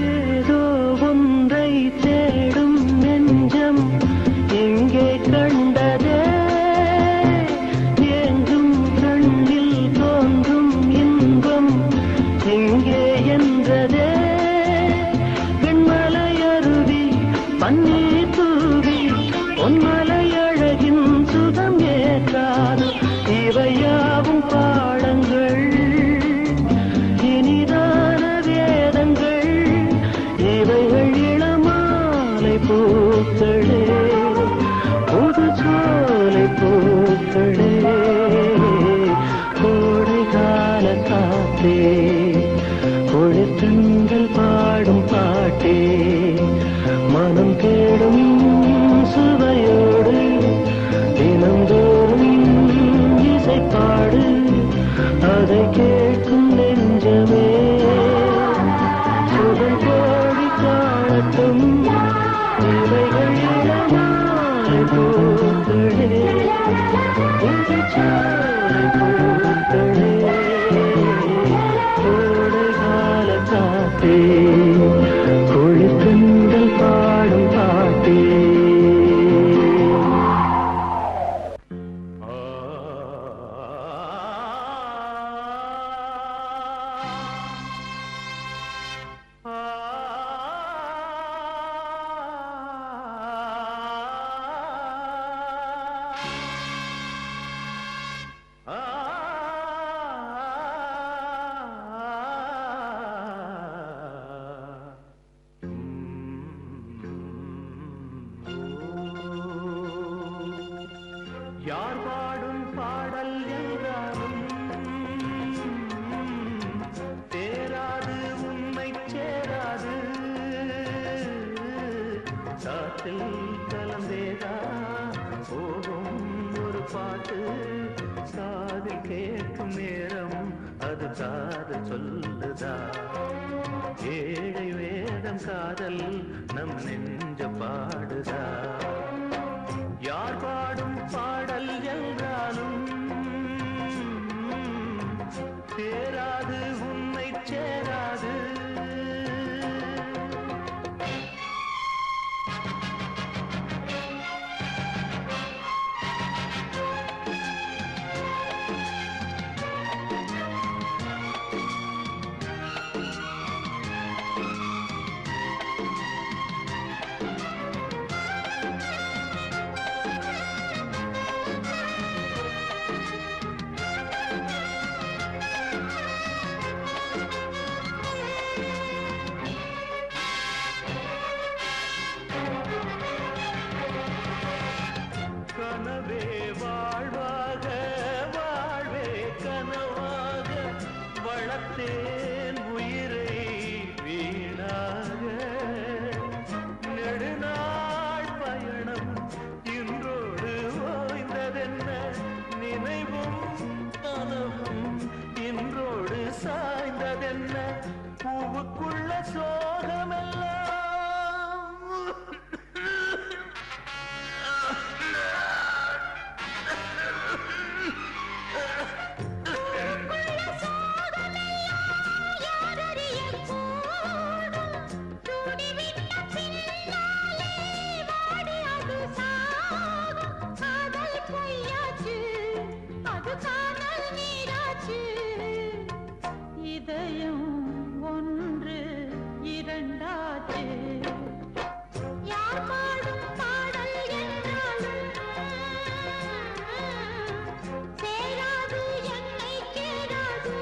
ஏதோ ஒன்றை தேடும் நெஞ்சம் எங்கே கண்டதே எங்கும் கண்ணில் தோன்றும் இன்பம் எங்கே என்றதே வெண்மலை அருவி பன்னீர் தூவி பொன்மலை அழகின் சுகம் ஏற்றாது இவையாவும் பாடங்கள் இனிதான வேதங்கள் இவைகள் இளமாலை பூக்களே புதுச்சோலை பூக்களே கோடை கால காற்றே கொழுத்தங்கள் பாடும் பாட்டே மனம் தேடும் சுவையோடு தினந்தோறும் இசைப்பாடு அதை கேட்கும் நெஞ்சமே சுகம் கோடி காணட்டும் இவைகள் இளமாலை பூக்களே புதுச்சோலை பூக்களே கோடை கால காற்றே குளிர்தென்றல் பாடும் பாட்டே யார் பாடும் பாடல் என்றாலும் தேராது உண்மை சேராது காற்றில் கலந்தேதா போகும் ஒரு பாட்டு காதில் கேட்கும் நேரம் அது காது சொல்லுதா ஏழை வேதம் காதல் நம் நெஞ்ச பாடுதா யார் பாடும் பாடல் என்றாலும் சேராது உண்மை சேராது முடிவிட்ட பின்னாலே வாடி அது சாகும். காதல் பொய்யாச்சு, அது காதல் நீராச்சு. இதயம் ஒன்று இரண்டாச்சு. யார் பாடும் பாடல் என்றாலும் சேராது, என்னை கேடாது.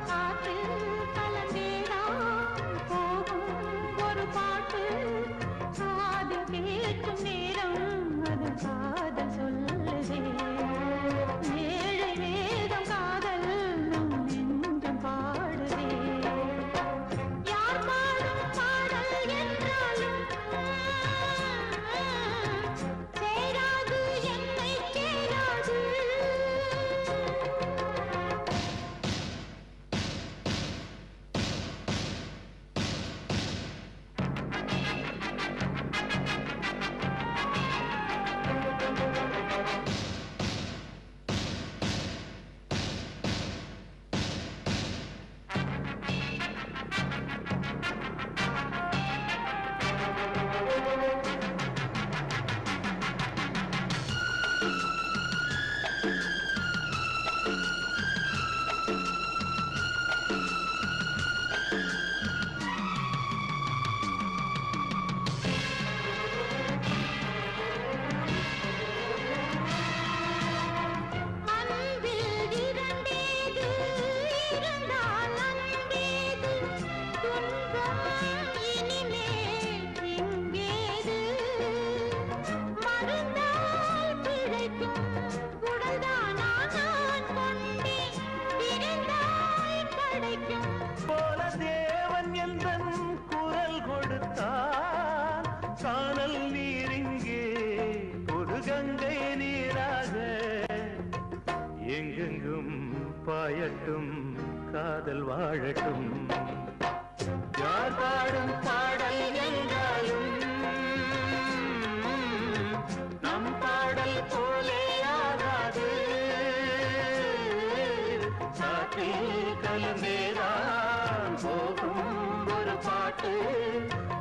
காற்று கலந்தேதான் போகும் ஒரு பாட்டு. காதில் கேட்கும் நேரம் அது காதல் சொல்லுதே. ஏழை வேதம் காதல் நம் நெஞ்சம் பாடுதே. யார் பாடும் பாடல் என்றாலும் சேராது, என்னை கேளாது. அன்பில் இரண்டேது இருந்தால் அன்பேது. துன்பம் இனிமேல் இங்கேது. மருந்தால் பிழைக்கும் உடல்தானா நான் கொண்டேன். பிரிந்தால் படைக்கும் போல தேவன் எந்தன் குரல் கொடுத்தான். காணல் நீரிங்கே ஒரு கங்கை நீராக எங்கெங்கும் பாயட்டும், காதல் வாழட்டும். யார் பாடும் பாடல் என்றாலும் நம் பாடல் போலே ஆகாது. காற்றில் கலந்தேதான் போகும் ஒரு பாட்டு.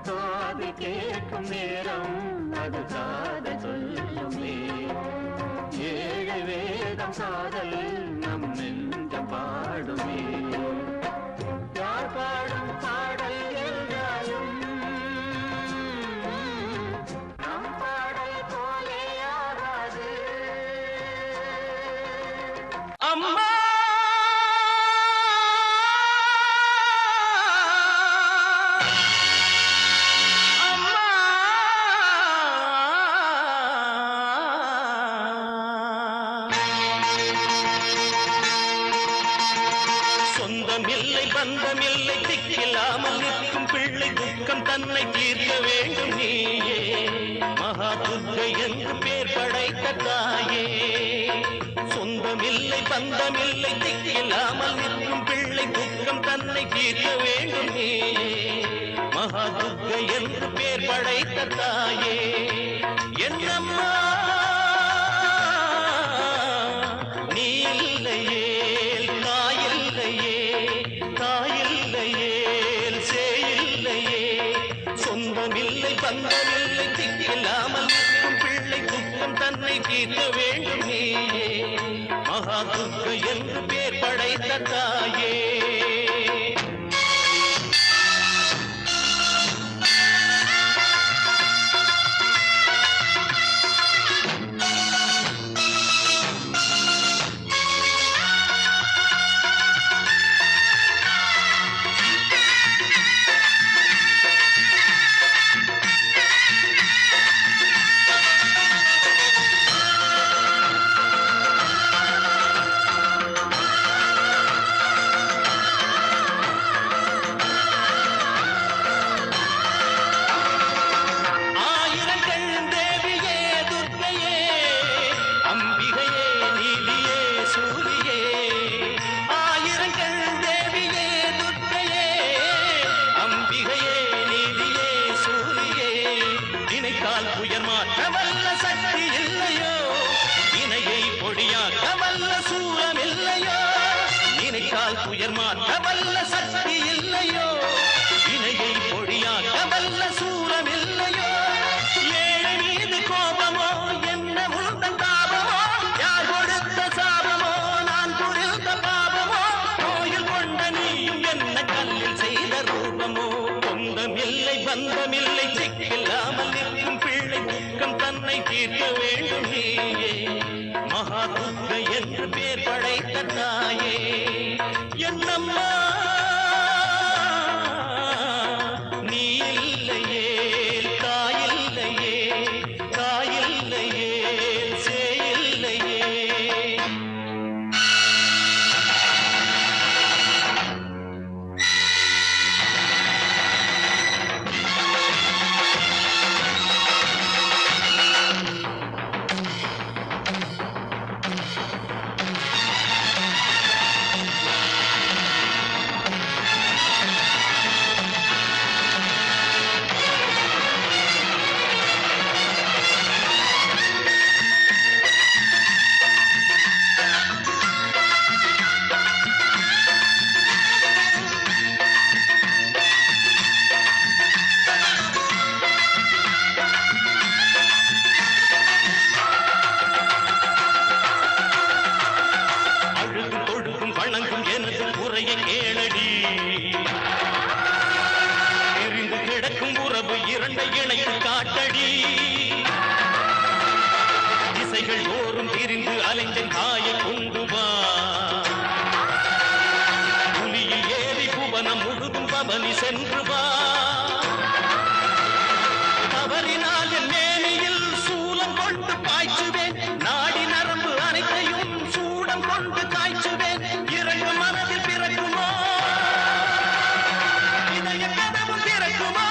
காது கேட்கும் நேரம் அது காதல் சொல்லுமே. ஏழை வேதம் காதல் நம் நெஞ்சம் பாடுமே. யார் பாடும் பாடல் என்றாலும் நம் பாடல் போலே ஆகாது. அம்மா சொந்தமில்லை பந்தமில்லை திக்கில்லாமல் நிற்கும் பிள்ளை துக்கம் தன்னை தீர்க்க வேண்டும் நீயே. மகா துர்க்கை என்று பேர் படைத்த தாயே. சொந்தமில்லை பந்தமில்லை திக்கில்லாமல் நிற்கும் பிள்ளை துக்கம் தன்னை தீர்க்க வேண்டும் நீயே. மகா துர்க்கை என்று பேர் படைத்த தாயே. என்னம்மா நீ இல்லையே தாயில்லையே, தாயில்லையே சேயில்லையே. சொந்தமில்லை பந்தமில்லை திக்கில்லாமல் நிற்கும் பிள்ளை துக்கம் தன்னை தீர்க்க வேண்டும் நீயே. மகா துர்க்கை என்று பேர் படைத்த தாயே. சொந்தமில்லை சிக்கில்லாமல் நிற்கும் பிள்ளை துக்கம் தன்னை தீர்க்க வேண்டும் நீயே மகா துக்க என்று பேர் படைத்த தாயே என்னம்மா நீ இல்லையே தாயில்லையே தாயில்லையே சேயில்லையே கேளடி எரிந்து கிடக்கும் உறவு இரண்டை இணைத்து காட்டடி திசைகள் ஓரும் திரிந்து அலைந்த தாயை கொண்டு வா புலியில் ஏறி புவனம் முழுதும் பவனி சென்று வா தவறினால் என் மேனியில் சூலம் கொண்டு பாய்ச்சுவேன் நாடி நரம்பு அனைத்தையும் சூடம் கொண்டு காய்ச்சுவேன் இரண்டு மனதில் பிறக்குமா இதய கதவு திறக்குமா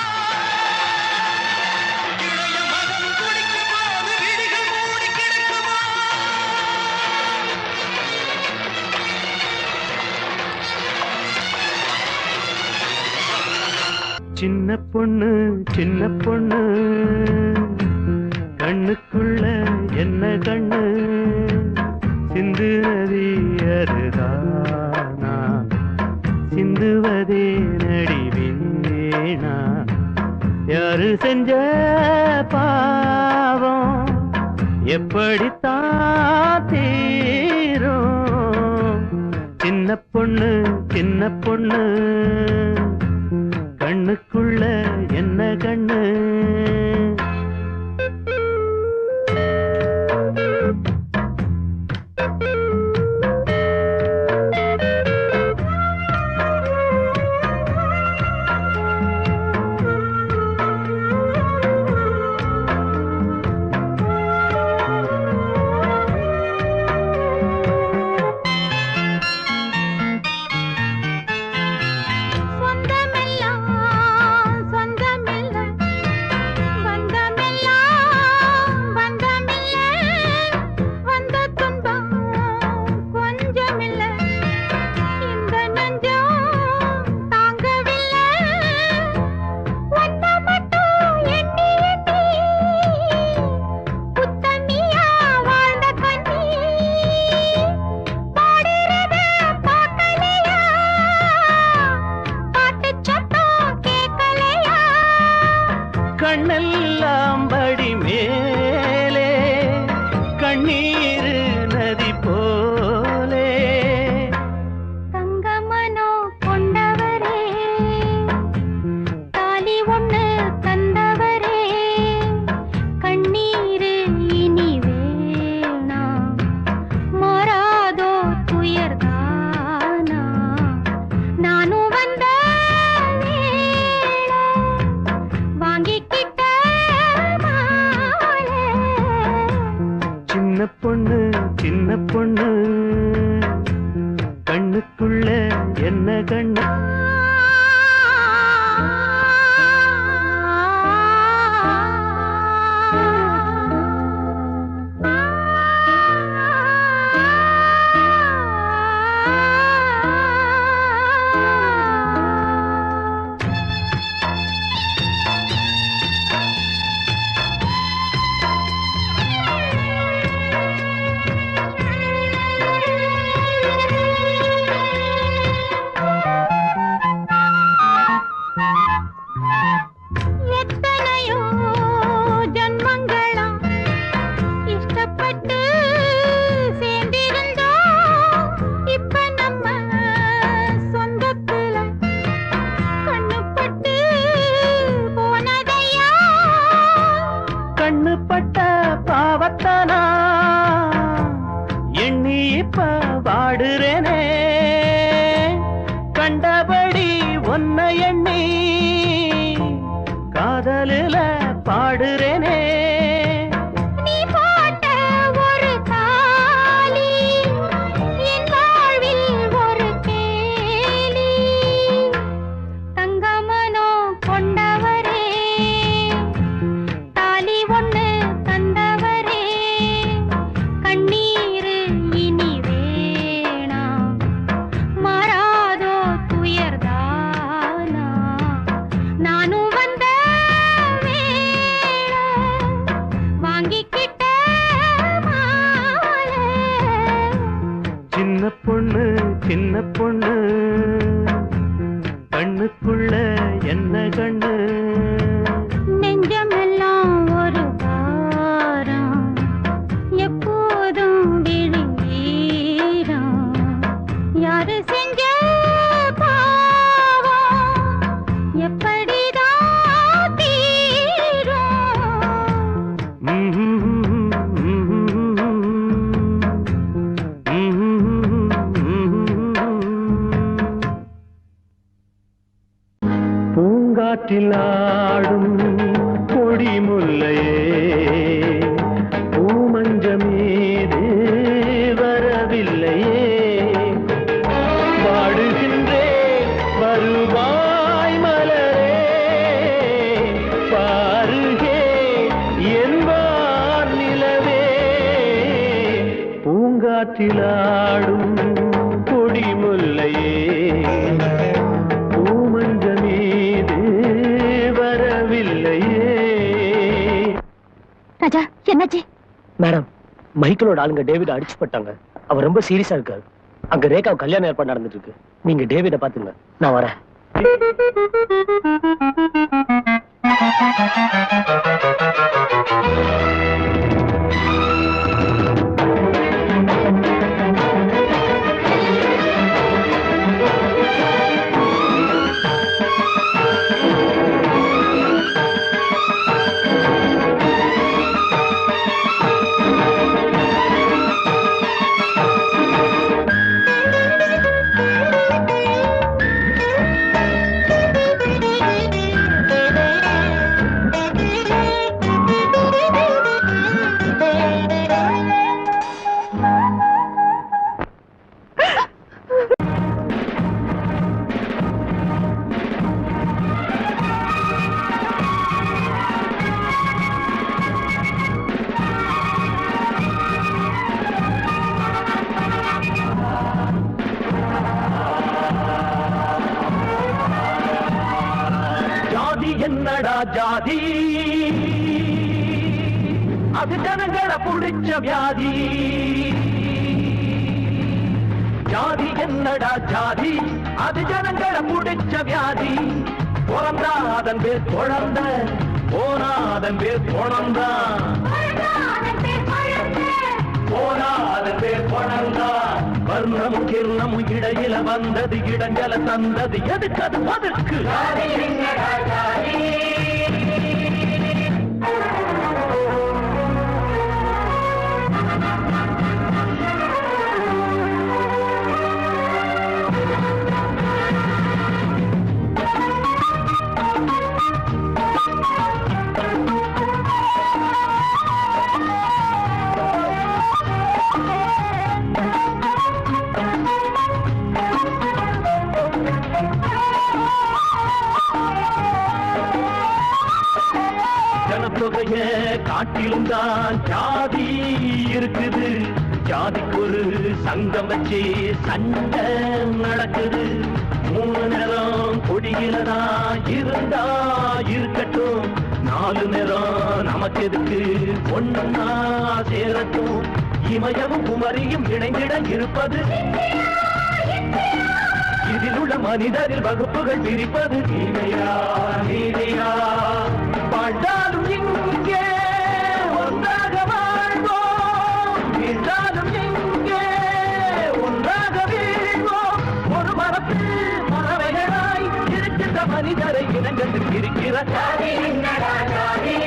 இளைய மகன் குடிக்கும் போது விழிகள் மூடி கிடக்குமா சின்ன பொண்ணு கண்ணுக்குள்ள என்ன கண்ணு சிந்து நதி அருதானா சிந்துவதே நடிவேனா யாரு செஞ்ச பாவம் எப்படித்தான் தீரும் சின்ன பொண்ணு கண்ணுக்குள்ள என்ன கண்ணு கண்ணெல்லாம் படி மேலே கண்ணீர் நதி போலே தங்கமனோ கொண்டவரே தாலி ஒண்ணு தந்தவரே கண்ணீரு இனி வேணா மாறாதோ துயர்தானா நானும் வந்த வாங்கிக்கிட்ட மாலை சின்ன பொண்ணு கண்ணுக்குள்ள என்ன கண்ணு எத்தனையோ ஜன்மங்களா இஷ்டப்பட்டு சேர்ந்திருந்தோம் இப்ப நம்ம சொந்தத்துல கண்ணுப்பட்டு போன எண்ணி காதலில பாடுறேனே. நீ போட்ட ஒரு தாலி என் வாழ்வில் ஒரு கேலி. தங்கமனோ கொண்டவரே தாலி ஒண்ணு தந்தவரே. கண்ணீர் இனி வேணாம் மாறாதோ துயர்தானா. நானும் வந்த வேளை வாங்கிக்கிட்ட மாலை. சின்ன பொண்ணு சின்ன பொண்ணு கண்ணுக்குள்ள என்ன கண்ணு. நெஞ்சமெல்லாம் ஒரு வாரம் எப்போதும் விழிநீரம். யாரு செஞ்ச பாவம் எப்படிதான் தீரும். பூங்காற்றில் ஆடும் கொடி முல்லையே பூமஞ்சமீது வரவில்லையே. பாடுகின்றே வருவாய் மலரே பாருகே என்பார் நிலவே. பூங்காற்றில் ஆடும் கொடி முல்லையே பூமஞ்சமீது வரவில்லையே. ராஜா என்னாச்சு? மேடம், மைக்கிளோட ஆளுங்க டேவிட அடிச்சு போட்டாங்க. அவர் ரொம்ப சீரியஸா இருக்காரு. அங்க ரேகா கல்யாணம் ஏற்பாடு நடந்துட்டு இருக்கு. நீங்க டேவிட பாத்துங்க, நான் வரேன். என்னடா ஜாதி, அது ஜனங்களை புடிச்ச வியாதி. ஜாதி என்னடா ஜாதி, அது ஜனங்களை புடிச்ச வியாதி. பிறந்தா அதன் பேர் குழந்த, போனா அதன் பேர் குழந்தா, போனா அதன் பேர் குழந்தா. வர்ணமும் கிர்ணமும் இடையில வந்தது, இடஞ்சல தந்தது எதுக்கு? அது பதுக்கு. ஜனத்தொகைய காட்டிலும் தான் ஜாதி இருக்குது. ஜாதிக்கு ஒரு சங்கம் வச்சு சண்டை நடக்குது. 3 நேரம் கொடியிலதான் இருந்தா இருக்கட்டும், 4 நேரம் நமக்கு எதுக்கு ஒன்னா சேரட்டும். இமயமும் குமரியும் இணைந்திட இருப்பது, இதில் உள்ள மனிதரில் வகுப்புகள் பிரிப்பது நீதியா நீதியா. வாழ்ந்தாலும் இங்கே ஒன்றாக வாழ்வோம், வீழ்ந்தாலும் இங்கே ஒன்றாக வீழ்வோம். ஒரு மரத்தில் பறவைகளாய் இருக்கின்ற மனிதரை இனங்கள் இருக்கிற ஜாதி என்னடா ஜாதி.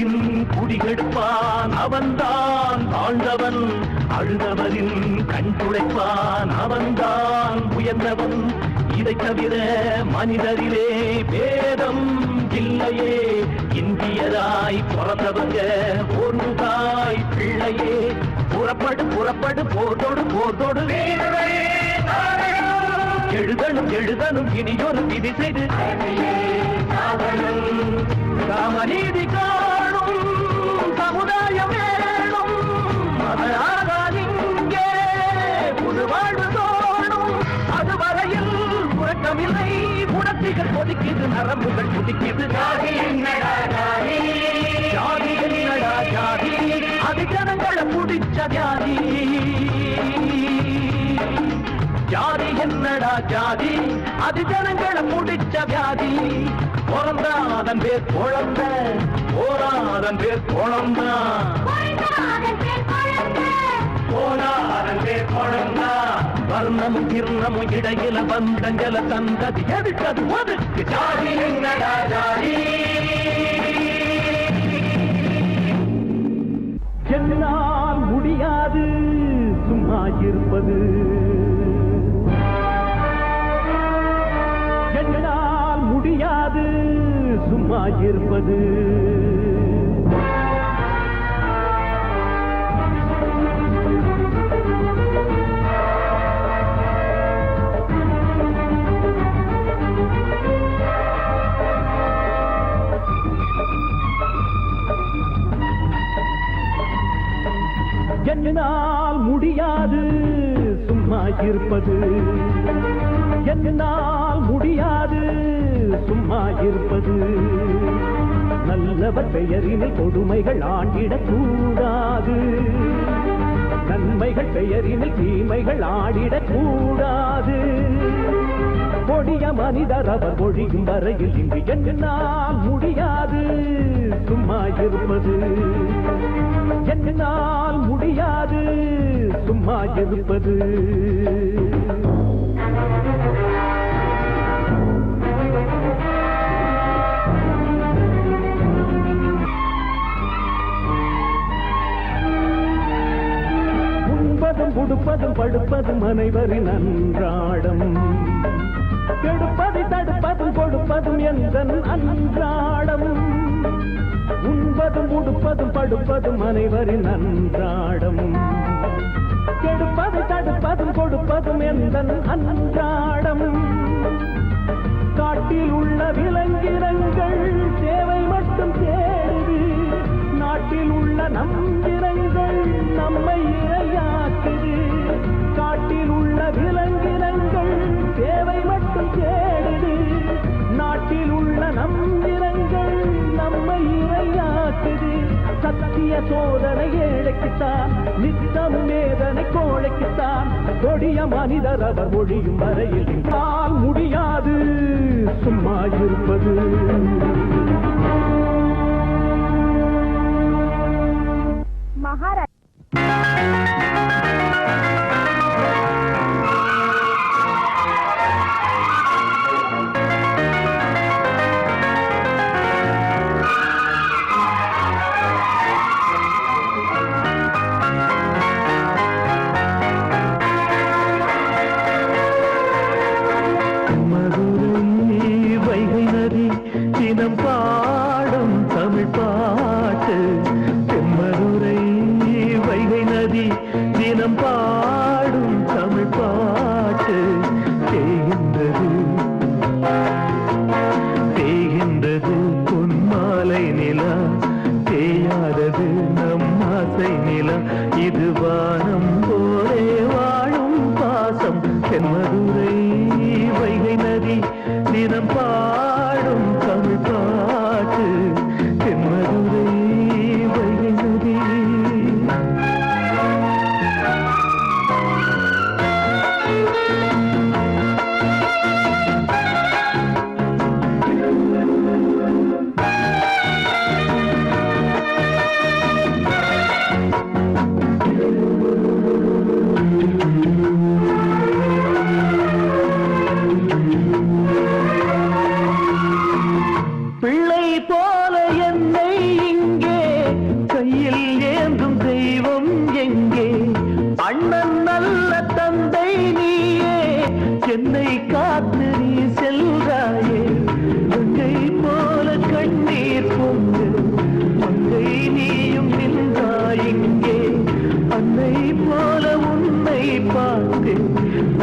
வாழ்ந்தவரின் குடிகெடுப்பான் அவன்தான் தாழ்ந்தவன் அழுதவரின் கண் துடைப்பான் அவன்தான் உயர்ந்தவன் இதை தவிர மனிதரிலே பேதம் இல்லையே இந்தியராய் பிறந்தவங்க ஒரு தாய் பிள்ளையே புறப்படு புறப்படு போர்தோடு போர்தோடு வீரரே எழுதணும் எழுதணும் இனியொரு விதி செய்து ராமநீதி காணும் சமுதாயம் வேணும் அதனால் இங்கே புது வாழ்வு தோணும் அதுவரையில் உறக்கமில்லை உணர்ச்சிகள் கொதிக்குது நரம்புகள் துடிக்குது ஜாதி என்னடா ஜாதி ஜாதி என்னடா ஜாதி அது ஜனங்களை பிடிச்ச ஜாதி ஜாதி என்னடா ஜாதி அது ஜனங்களை முடிச்ச வியாதி பிறந்தாதன் பேர் குழந்த போராதன் பேர் குழந்தா போராதன் பேர் குழந்தா வர்ணமும் கிர்ணமும் இடையில வந்தஞ்சல தந்தது எதுக்கது ஒதுக்கு ஜாதி என்னடா ஜாதி என்னால் முடியாது சும்மா இருப்பது என்னால் முடியாது சும்மா இருப்பது என்னால் முடியாது சும்மா இருப்பது என்னால் முடியாது சும்மா இருப்பது நல்லவர் பெயரினை கொடுமைகள் ஆண்டிடக் கூடாது நன்மைகள் பெயரினை தீமைகள் ஆடிடக் கூடாது கொடிய மனிதர் அவர் ஒழியும் வரையில் இங்கு என்னால் முடியாது சும்மா இருப்பது என்னால் முடியாது சும்மா இருப்பது உண்பதும் உடுப்பதும் படுப்பதும் அனைவரின் அன்றாடம் கெடுப்பதை தடுப்பதும் கொடுப்பதும் எந்தன் அன்றாடம் உண்பதும் உடுப்பதும் படுப்பதும் அனைவரின் அன்றாடம் கெடுப்பதை தடுப்பதும் கொடுப்பதும் எந்தன் அன்றாடம் காட்டில் உள்ள விலங்கினங்கள் தேவை மட்டும் தேடுது நாட்டில் உள்ள நம்பிரங்கள் நம்மை இரையாக்குது காட்டில் உள்ள விலங்கினங்கள் தேவை மட்டும் தேடுது நாட்டில் உள்ள நம்பிரங்கள் நம்மை இரையாக்குது சத்திய சோதனை ஏழைக்குத்தான் நித்தம் வேதனை கோழைக்குத்தான் கொடிய மனிதர் அவர் ஒழியும் வரையில் முடியாது சும்மா இருப்பது மகாராஜ்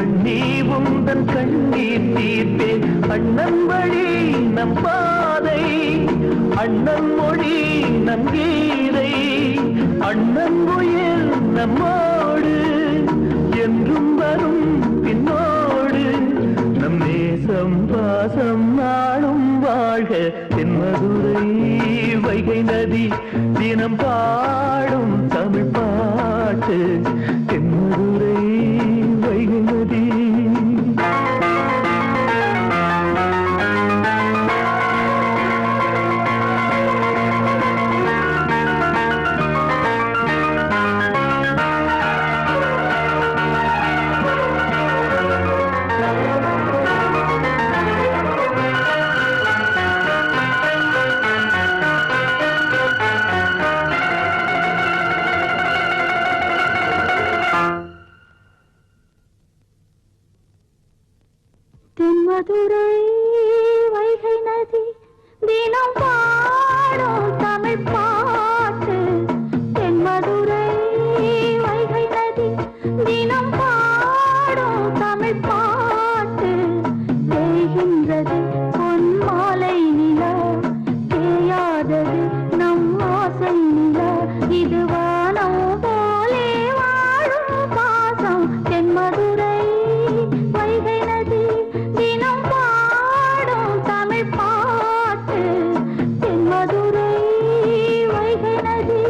கண்ணீ உந்தன் கண்ணீர் தீர்த்தேன் அண்ணன் வழி நம் பாதை அண்ணன் மொழி நம் கீதை அண்ணன் உயிர் நம்மோடு என்றும் வரும் பின்னோடு நம் நேசம் பாசம் நாளும் வாழ்க தென்மதுரை வைகை நதி தினம் பாடும் தமிழ் பாட்டு தென்மதுரை வைகை நதி தென்மதுரை வைகை நதி தினம் பாடும் தமிழ் பாட்டு தென்மதுரை வைகை நதி தினம் பாடும் தமிழ் பாட்டு தேய்கின்றது பொன் மாலை நிலா தேயாதது நம் ஆசை நிலா இது வானம் போலே வாழும் பாசம் தென்மதுரை வைகை நதி தினம் பாடும் தமிழ் பாட்டு தென்மதுரை வைகை நதி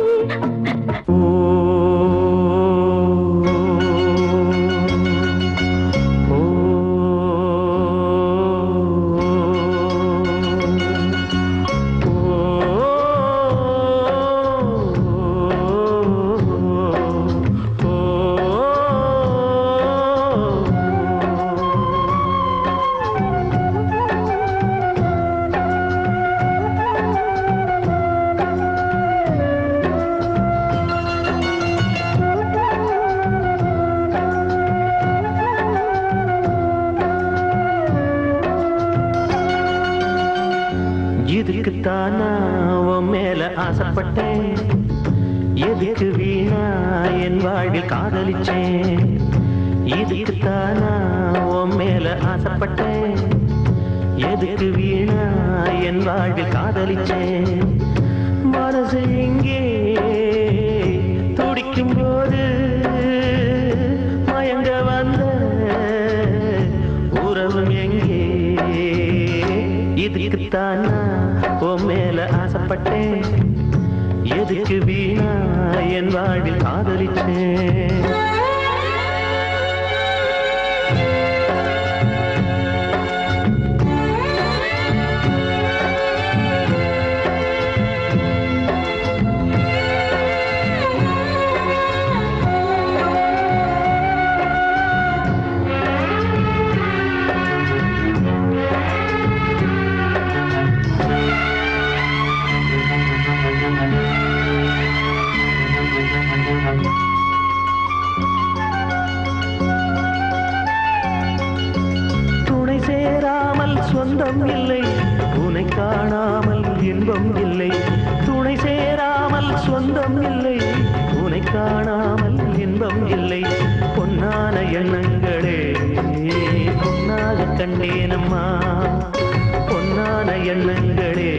இதுக்குத்தானா உன் மேல ஆசைப்பட்டேன் எதுக்கு வீணா என் வாழ்வில் காதலிச்சேன் இதுக்குத்தானா உன் மேல ஆசைப்பட்டேன் எதுக்கு வீணா என் வாழ்வில் காதலிச்சேன் மனசு எங்கே துடிக்கும் போது மயங்க வந்த உறவும் எங்கே இதுக்குத்தானா உன் மேல ஆசைப்பட்டேன் எதுக்கு வீணா என் வாழ்வில் காதலிச்சேன் துணை சேராமல் சொந்தம் இல்லை உன்னை காணாமல் இன்பம் இல்லை துணை சேராமல் சொந்தம் இல்லை உன்னை காணாமல் இன்பம் இல்லை பொன்னான எண்ணங்களே பொன்னாக கண்டேனம்மா பொன்னான எண்ணங்களே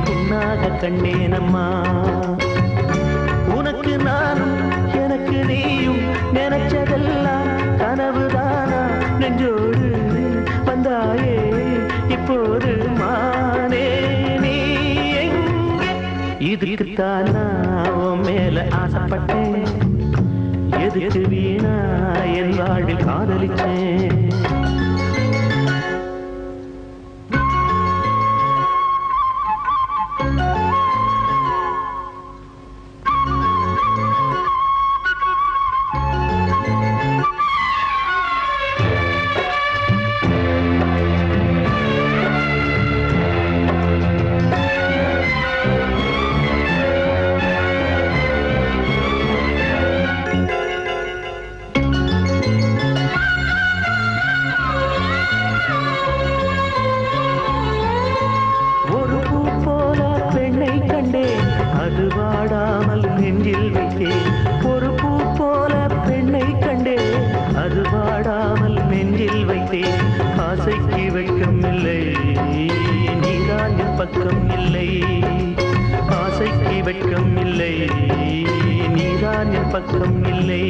பொன்னாக கண்டேனம்மா உனக்கு நானும் எனக்கு நீயும் நினைச்சதெல்லாம் கனவுதானா நெஞ்சோடு வந்தாயே இப்போது மானே நீ எங்கே இதுக்குத்தானா உன் மேல ஆசைப்பட்டேன் எதுக்கு வீணா என் வாழ்வில் காதலிச்சேன் அது வாடாமல் நெஞ்சில் வைத்தேன் ஒரு பூ போல பெண்ணை கண்டே அது வாடா பக்கம் இல்லை, ஆசைக்கு வெட்கம் இல்லை, நீதான் என் பக்கம் இல்லை.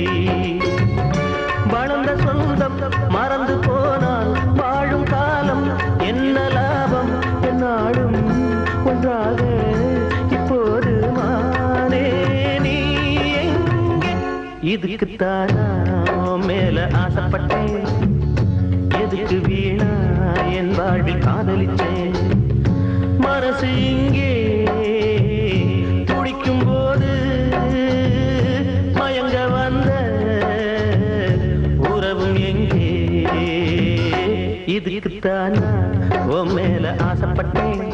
வளர்ந்த சொந்தம் மறந்து போனால் வாழும் காலம் என்ன லாபம்? என்னாலும் ஒன்றாக இப்போது மானே நீ எங்கே? இதுக்குத்தானா மேல ஆசைப்பட்டேன், எதுக்கு வீணா என் வாழ்வில் காதலிச்சேன். மனசு இங்கே துடிக்கும் போது மயங்க வந்த உறவும் எங்கே? இதுக்குத்தான் உன் மேல ஆசைப்பட்டேன்,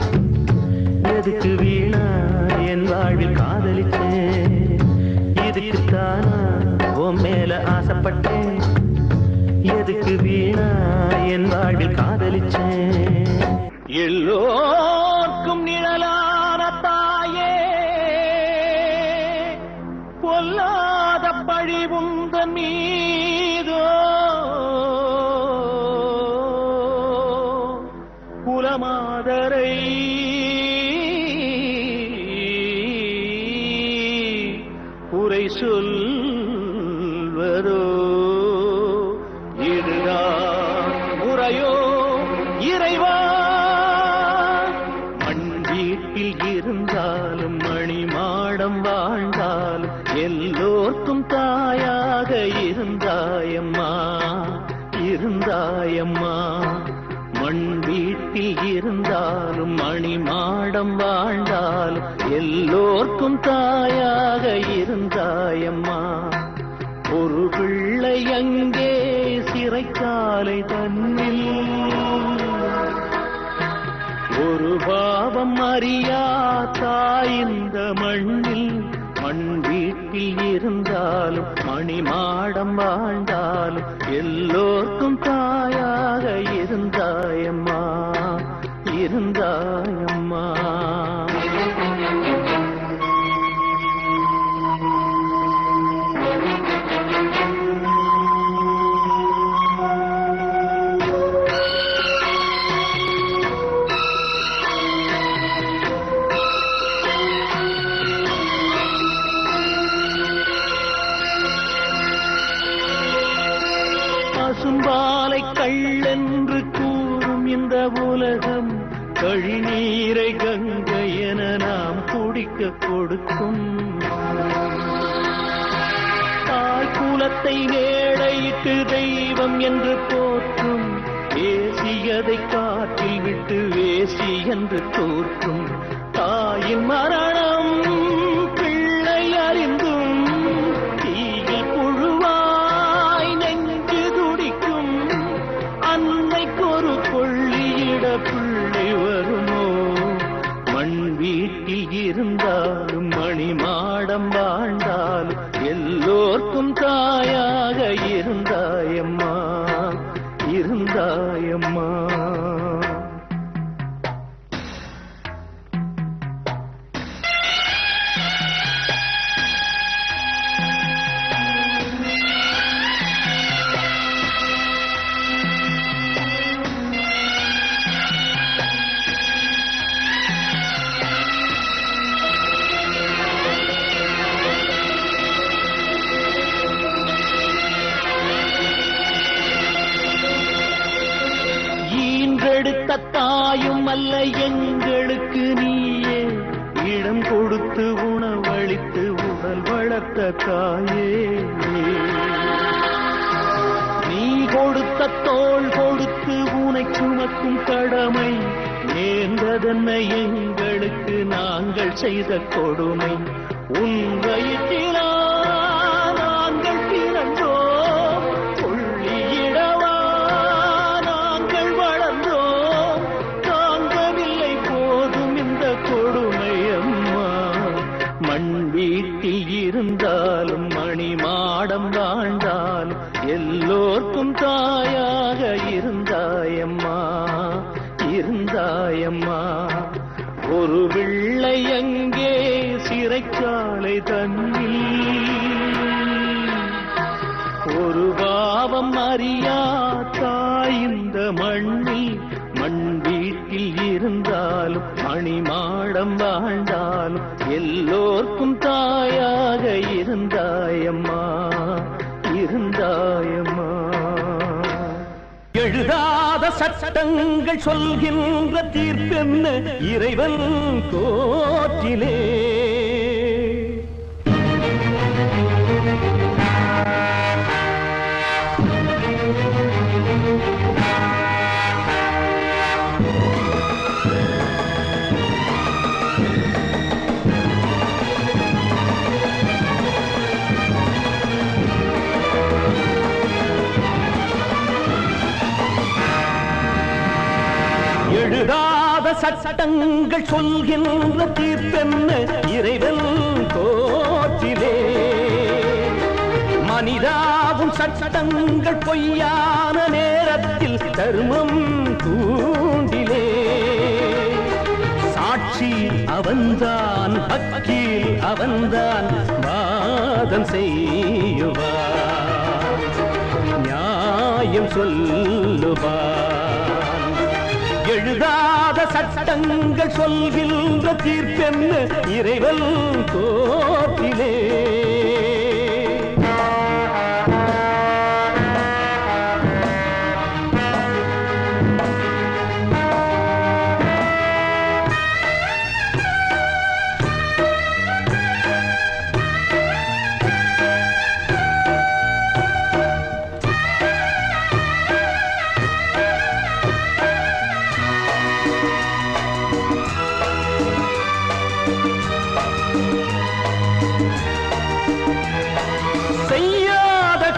எதுக்கு வீணா என் வாழ்வில் காதலிச்சேன். இதுக்குத்தான் உன் மேல ஆசைப்பட்டேன், எதுக்கு வீணா என் வாழ்வில் காதலிச்சேன். எல்லோர்க்கும் நிழலான தாயே, பொல்லாத பழி உந்தன் மீதோ, குலமாதரை குறை சொல்வதோ? இதுதான் முறையோ இறைவா? மண் வீட்டில் இருந்தாலும் மணி மாடம் வாழ்ந்தாலும் எல்லோர்க்கும் தாயாக இருந்தாயம்மா, இருந்தாயம்மா. மண் வீட்டில் இருந்தாலும் மணி மாடம் வாழ்ந்தாலும் எல்லோர்க்கும் தாயாக இருந்தாயம்மா. ஒரு பிள்ளை அங்கே சிறைச்சாலை தன்னில், ஒரு பாவம் அறியா தாய் இந்த மண்ணில். மண் வீட்டில் இருந்தாலும் மணி மாடம் வாழ்ந்தாலும் எல்லோர்க்கும் தாயாக இருந்தாயம்மா, இருந்தாயம்மா. பசும்பாலை கள்ளென்று கூறும் இந்த உலகம் கழிநீரை கங்கை என நாம் குடிக்க கொடுக்கும். தாய் குலத்தை வேடையிட்டு தெய்வம் என்று போற்றும், பேசியதை காற்றில் விட்டு வேசி என்று தோற்றும். தாயின் மரணம் பிள்ளை அறிந்தும் தீயில் புழுவாய் நெஞ்சு துடிக்கும். அன்னைக்கொரு கொள்ளியிட பிள்ளை வருமோ? மண் வீட்டில் இருந்தாலும் மணி மாடம் வாழ்ந்தாலும் எல்லோர்க்கும் தாயாக இருந்தாயம்மா, இருந்தாயம்மா. தாயும் அல்ல எங்களுக்கு நீயே, இடம் கொடுத்து உணவளித்து உடல் வளர்த்த தாயே. நீ கொடுத்த தோள் கொடுத்து உனை சுமக்கும் கடமை நேர்ந்ததென்ன எங்களுக்கு நாங்கள் செய்த கொடுமை. உன் வயிற்றிலா நாங்கள் பிறந்தோம், கொள்ளியிடவா நாங்கள் வளர்ந்தோம். தாங்கவில்லை போதும் இந்த கொடுமை அம்மா. மண் வீட்டில் இருந்தாலும் மணி மாடம் வாழ்ந்தாலும் எல்லோர்க்கும் தாயாக இருந்தாயம்மா, இருந்தாயம்மா. ஒரு பிள்ளை அங்கே சிறைச்சாலை தன்னில், ஒரு பாவம் அறியா தாய் இந்த மண்ணில். மண் வீட்டில் இருந்தாலும் மணி மாடம் வாழ்ந்தாலும் எல்லோர்க்கும் தாயாக இருந்தாயம்மா இருந்தாயம்மா. எழுதாத சட்டங்கள் சொல்கின்ற தீர்ப்பென்ன இறைவன் கோற்றிலே. எழுதாத சட்டங்கள் சொல்கின்ற தீர்ப்பென்ன இறைவன் கோற்றிலே. மனிதாவும் சட்டங்கள் பொய்யான நேரத்தில் தர்மம் கூண்டிலே. சாட்சி அவன்தான், வக்கீல் அவன்தான், வாதம் செய்யுவான், நியாயம் சொல்லுவான். எழுதாத சட்டங்கள் சொல்கின்ற தீர்ப்பென்ன இறைவன் கோற்றிலே.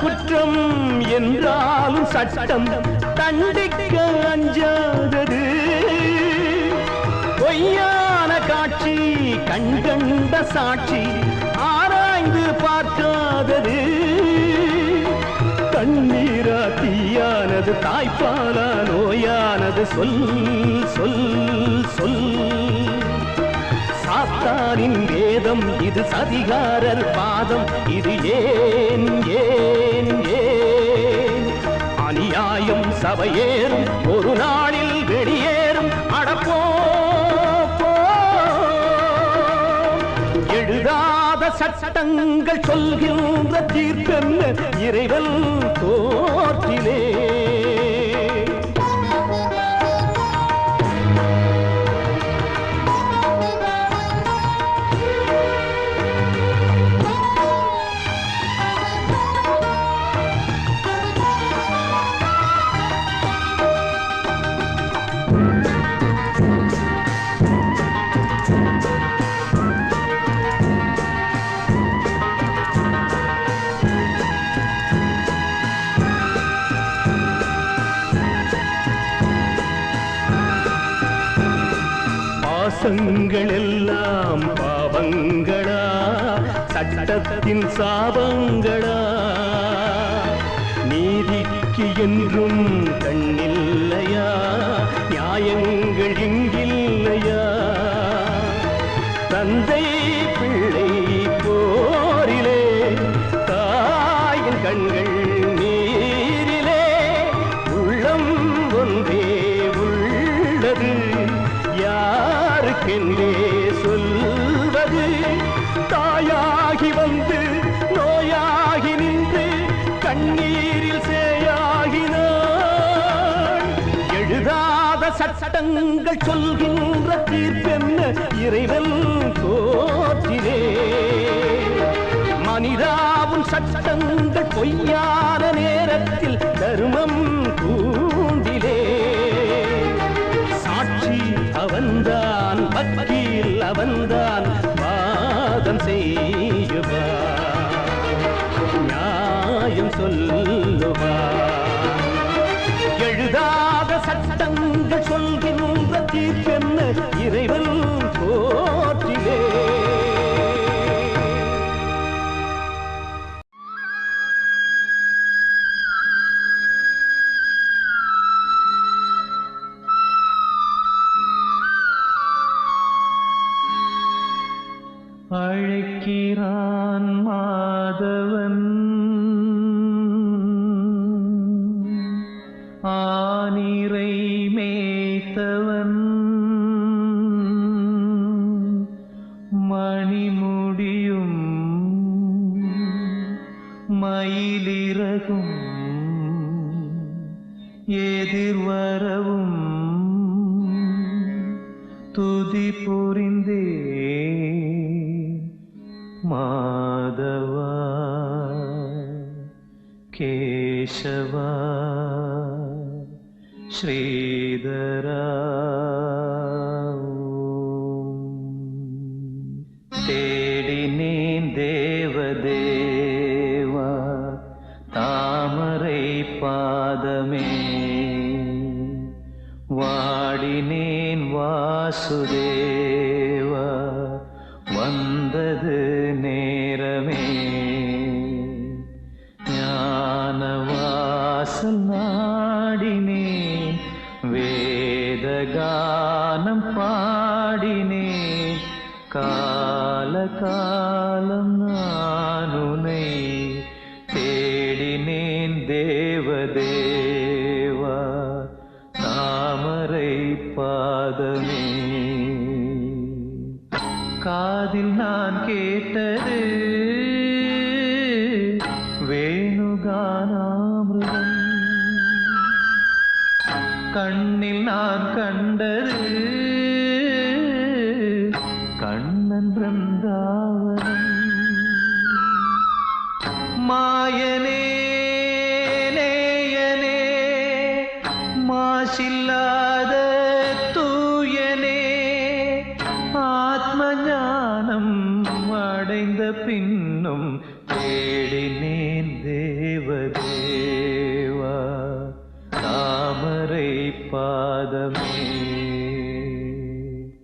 குற்றம் என்றாலும் சட்டம் தண்டிக்க அஞ்சாதது. பொய்யான காட்சி கண்கண்ட சாட்சி ஆராய்ந்து பார்க்காதது. கண்ணீரா தீயானது, தாய்ப்பாலா நோயானது, சொல் சொல் சொல். சாத்தானின் வேதம் இது, சதிகாரர் பாதம் இது. ஏன் ஏன் ஏன் அநியாயம் சபையேறும், ஒரு நாளில் வெளியேறும். அடப்போ எழுதாத சட்டங்கள் சொல்கின்ற தீர்ப்பென்ன இறைவன் கோற்றிலே. பாசங்கள் எல்லாம் பாவங்களா, சட்டத்தின் சாபங்களா? நீதிக்கு என்றும் கண்ணில்லையா, நியாயங்கள் இங்கில்லையா? தந்தை பிள்ளை போரிலே, தாயின் கண்கள் நீரிலே, உள்ளம் ஒன்றே உள்ளது, யாருக்கென்றே சொல்வது? தாயாகி வந்து நோயாகி நின்று கண்ணீரில் சேயாகினாள். எழுதாத சட்டங்கள் சொல்கின்ற தீர்ப்பென்ன இறைவன் கோற்றிலே. மனிதாவும் சட்டங்கள் பொய்யான நேரத்தில் தர்மம் கூண்டிலே. சாட்சி அவன்தான், வக்கீல் அவன்தான், வாதம் செய்யுவான், நியாயம் சொல்லுவான். எழுதாத சட்டங்கள் சொல்கின்ற தீர்ப்பென்ன இறைவன் கோற்றிலே. அழைக்கிறான் மாதவன், ஆனிரை மேய்த்தவன், மணிமுடியும் மயிலிறகும் எதிர்வரவும் துதி புரிந்தே மாதவா கேசவா ஸ்ரீதரா தேடினேன் தேவதேவா தாமரை பாதமே வாடினேன் வாசுதேவா வந்தது நேரமே ஞானவாசல் நாடினேன் வேதகானம் பாடினேன் காலகாலம் நானுனை தேடினேன் தேவதேவா தாமரை பாதமே காதில் நான் கேட்டது வேணுகானாமிருதம் கண்ணில் நான் கண்டது கண்ணன் பிருந்தாவனம் மாயனே நேயனே மாசில்லாத தூயனே ஆத்ம ஞானம் அடைந்த பின்னும் தேடினேன் தேவதேவா தாமரை பாதமே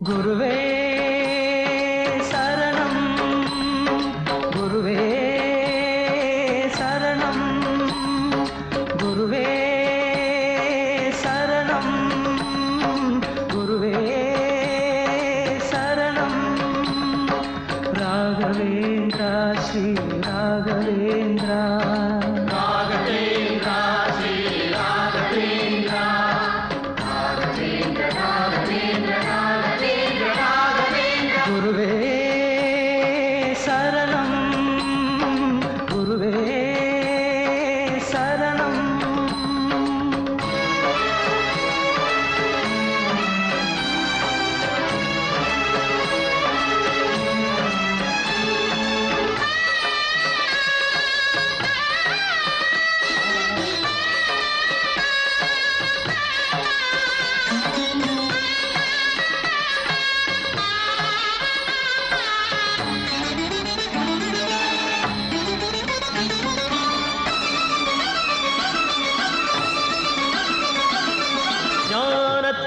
குருவே சரணம் குருவே சரணம் குருவே சரணம் குருவே சரணம் ராகவேந்திரா ஸ்ரீ ராகவேந்திரா ராகவேந்திரா ஸ்ரீ ராகவேந்திரா குருவே சரணம் குருவே சரணம்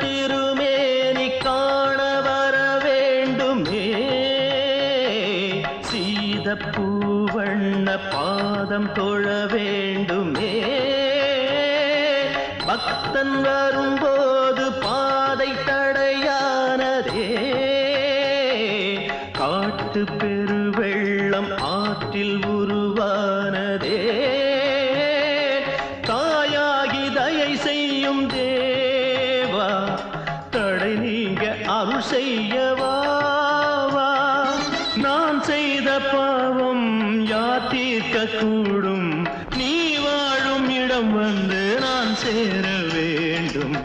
திருமேனி காண வர வேண்டுமே சீதப்பூவண்ண பாதம் தொழ வேண்டுமே பக்தன் வரும்போது பாதை தடையானதே காட்டு பெருவெள்ளம் ஆற்றில் உருவானதே தாயாகி தயை செய்யும் தேவா தடை நீங்க அருள் செய்யவா நான் செய்த பாவம் யார் தீர்க்க கூடும் நீ வாழும் இடம் வந்து நான் சேர வேண்டும்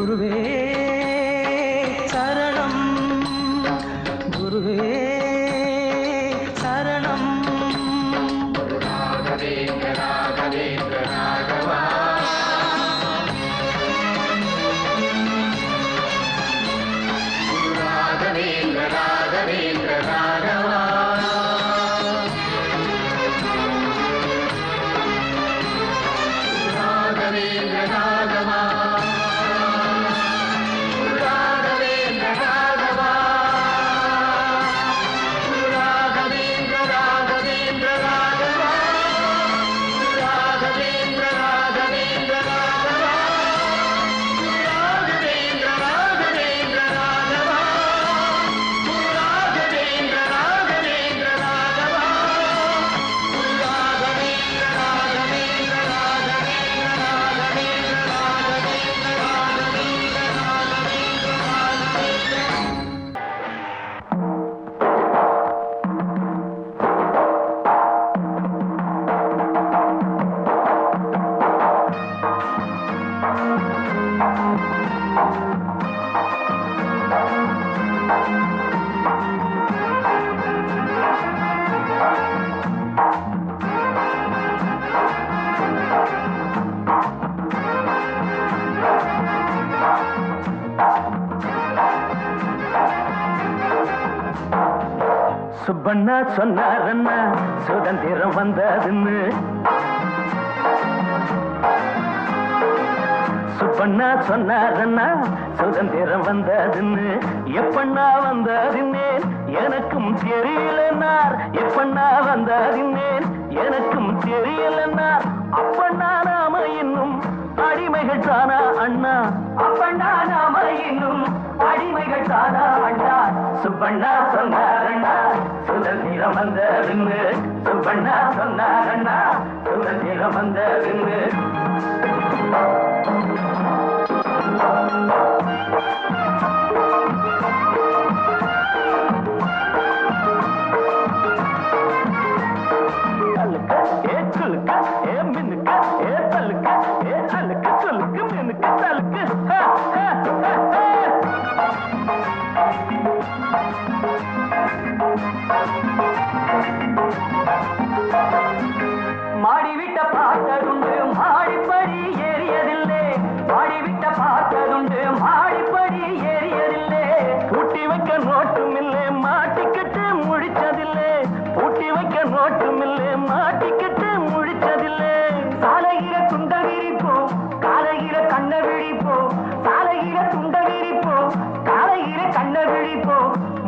குருவே சரணம் குருவே சரணம் ராகவேந்திர ராகவேந்திர ராகவா ராகவேந்திர ராகவேந்திர ராகவா ராகவேந்திர ராகவா ராகவேந்திர ராகவா ராகவேந்திர ராகவேந்திர ராகவா ராகவேந்திர ராகவேந்திர ராகவா ராகவேந்திர ராகவேந்திர ராகவா ராகவேந்திர ராகவேந்திர ராகவா சுப்பண்ணா சொன்னாரண்ணா சுதந்திரம் வந்ததுன்னு சுப்பண்ணா சொன்னாரண்ணா சுதந்திரம் வந்ததுன்னு எப்பண்ணா வந்ததுன்னேன் எனக்கும் தெரியலன்னார் எப்பண்ணா வந்ததுன்னேன் எனக்கும் தெரியலன்னார் அப்பண்ணா நாம இன்னும் அடிமைகள் தானா அண்ணா அப்பண்ணா நாம இன்னும் அடிமைகள் தானா அண்ணா சுப்பண்ணா சொன்னாரண்ணா சுதந்திரம் வந்ததுன்னு சுப்பண்ணா சொன்னாரண்ணா சுதந்திரம் வந்ததுன்னு மாடிவிட்ட பார்த்ததுண்டு மாடிப்படி ஏறியதில்லை மாடிவிட்ட பார்த்ததுண்டு மாடிப்படி ஏறியதில்லை பூட்டி வைக்க நோட்டும் இல்லை மாட்டிக்கிட்டு முழிச்சதில்லை பூட்டி வைக்க நோட்டும் இல்லை மாட்டிக்கிட்டு முழிச்சதில்லை சாலையில துண்ட விரிப்போ காலையில கண்ண விழிப்போ சாலையில துண்ட விரிப்போ காலையில கண்ண விழிப்போ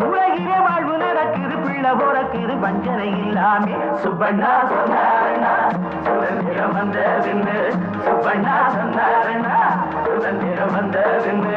மூளையில வாழ்வு நடக்குது பிள்ளை போறக்குது வஞ்சனை இல்லாமே சுப்பண்ணா சொன்னாரண்ணா சுதந்திரம் வந்ததுன்னு சுப்பண்ணா சொன்னாரண்ணா சுதந்திரம் வந்ததுன்னு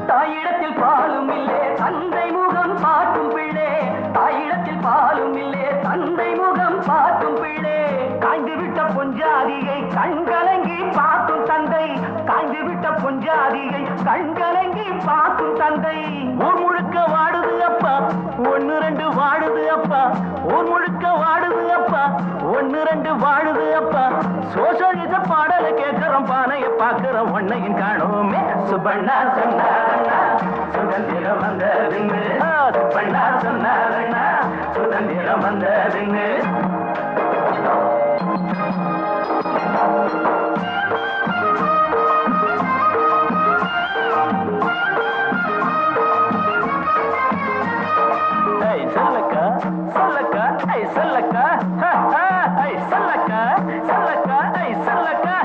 தாயிடத்தில் பாலும் இல்லே தந்தை முகம் பார்க்கும் பிள்ளை தாயிடத்தில் பாலும் இல்லே தந்தை முகம் பார்க்கும் பிள்ளை காய்ந்து விட்ட பொஞ்சாதியை கண்கலங்கி பார்க்கும் தந்தை காய்ந்து விட்ட பொஞ்சாதியை கண்கலங்கி பார்க்கும் தந்தை ஊர் முழுக்க வாடுது அப்பா ஒன்னு ரெண்டு வாடுது அப்பா ஊர் முழுக்க வாடுது அப்பா ஒன்னு ரெண்டு வாழுது அப்பா சோசலிச பாடலை கேட்கிறோம் பானைய பாக்குறோம் ஒன்னையும் காணோமே சுப்பண்ணா சொன்னாரண்ணா சுதந்திரம் வந்ததுன்னு சுப்பண்ணா சொன்னாரண்ணா சுதந்திரம் வந்ததுன்னு சொல்லக்கா சொல்லக்கா ஐ சொல்லக்கா ஐ சொல்லக்கா சொல்லக்கா ஐ சொல்லக்கா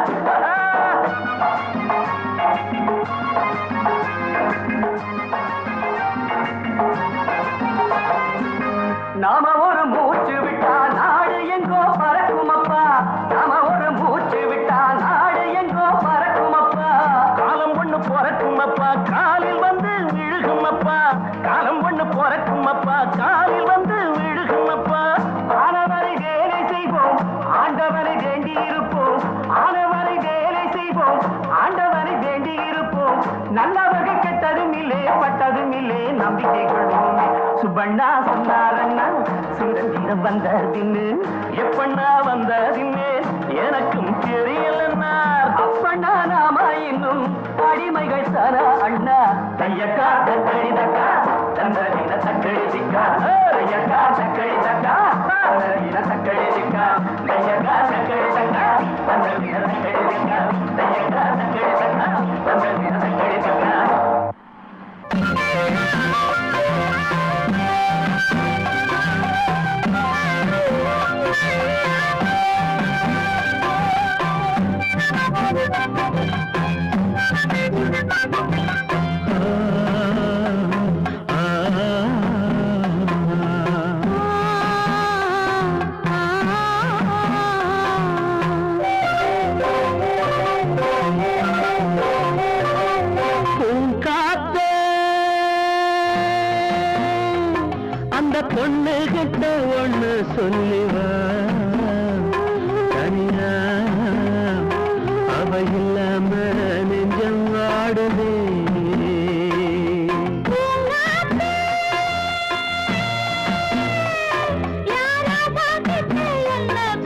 நாம ஒரு மூச்சு விட்டா நாடு பட்டதும் இல்லே நம்பிக்கை கொள்வோமே. சுப்பண்ணா சொன்னாரண்ணா சுதந்திரம் வந்ததின்னு எப்பண்ணா வந்ததின்னு எனக்கும் தெரியலன்னார். அப்பண்ணா நாம இன்னும் அடிமைகள் தானா அண்ணா. தையக்கா தக்கடி தக்கா தந்தரின தக்கடி திக்கா தையக்கா தக்கடி தக்கா தந்தரின தக்கடி திக்கா தையக்கா தக்கடி தக்கா தந்தரின தக்கடி திக்கா தையக்கா தக்கடி தக்கா தந்தரின தக்கடி திக்கா. அந்த பொண்ணு கிட்ட ஒண்ணு சொல்லிவா தனியா அவ இல்லாம நெஞ்சம் வாடுதே.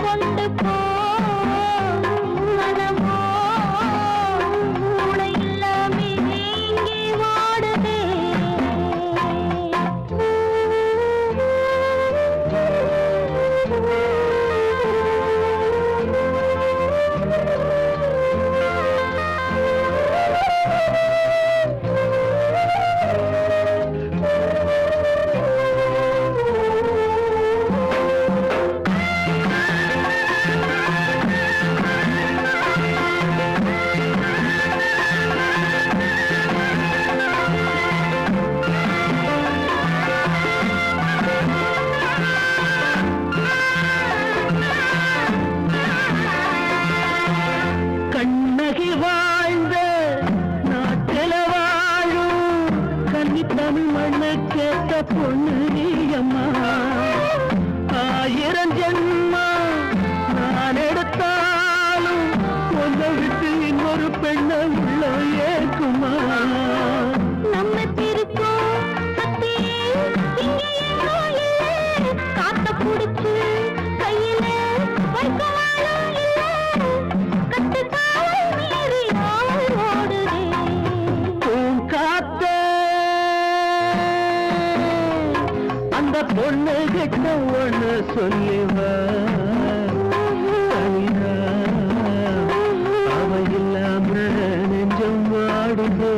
கொண்டு போ மனமோ உனை இல்லாமே இங்கே வாடுதே. கண்ணகி வாழ்ந்த நாட்டில வாழும் கன்னி தமிழ் மண்ணு கேட்ட பொண்ணு நீயம்மா. 1000 ஜென்மா நான் எடுத்தாலும் ஒன்றை விட்டு இன்னொரு பெண்ணை உள்ள ஏற்குமா. நம்ம திருக்கோம் சக்தியே இங்கே எங்கோ இல்லை. காத்த புடிச்சு கையில வைக்கவாளும் இல்லை. கட்டு காவல் மீறி ஆள் ஓடுதே. பூங்காத்த அந்த பொண்ணு கிட்ட ஒண்ணு சொல்லிவா தனியா அவ இல்லாம நெஞ்சம் வாடுதே.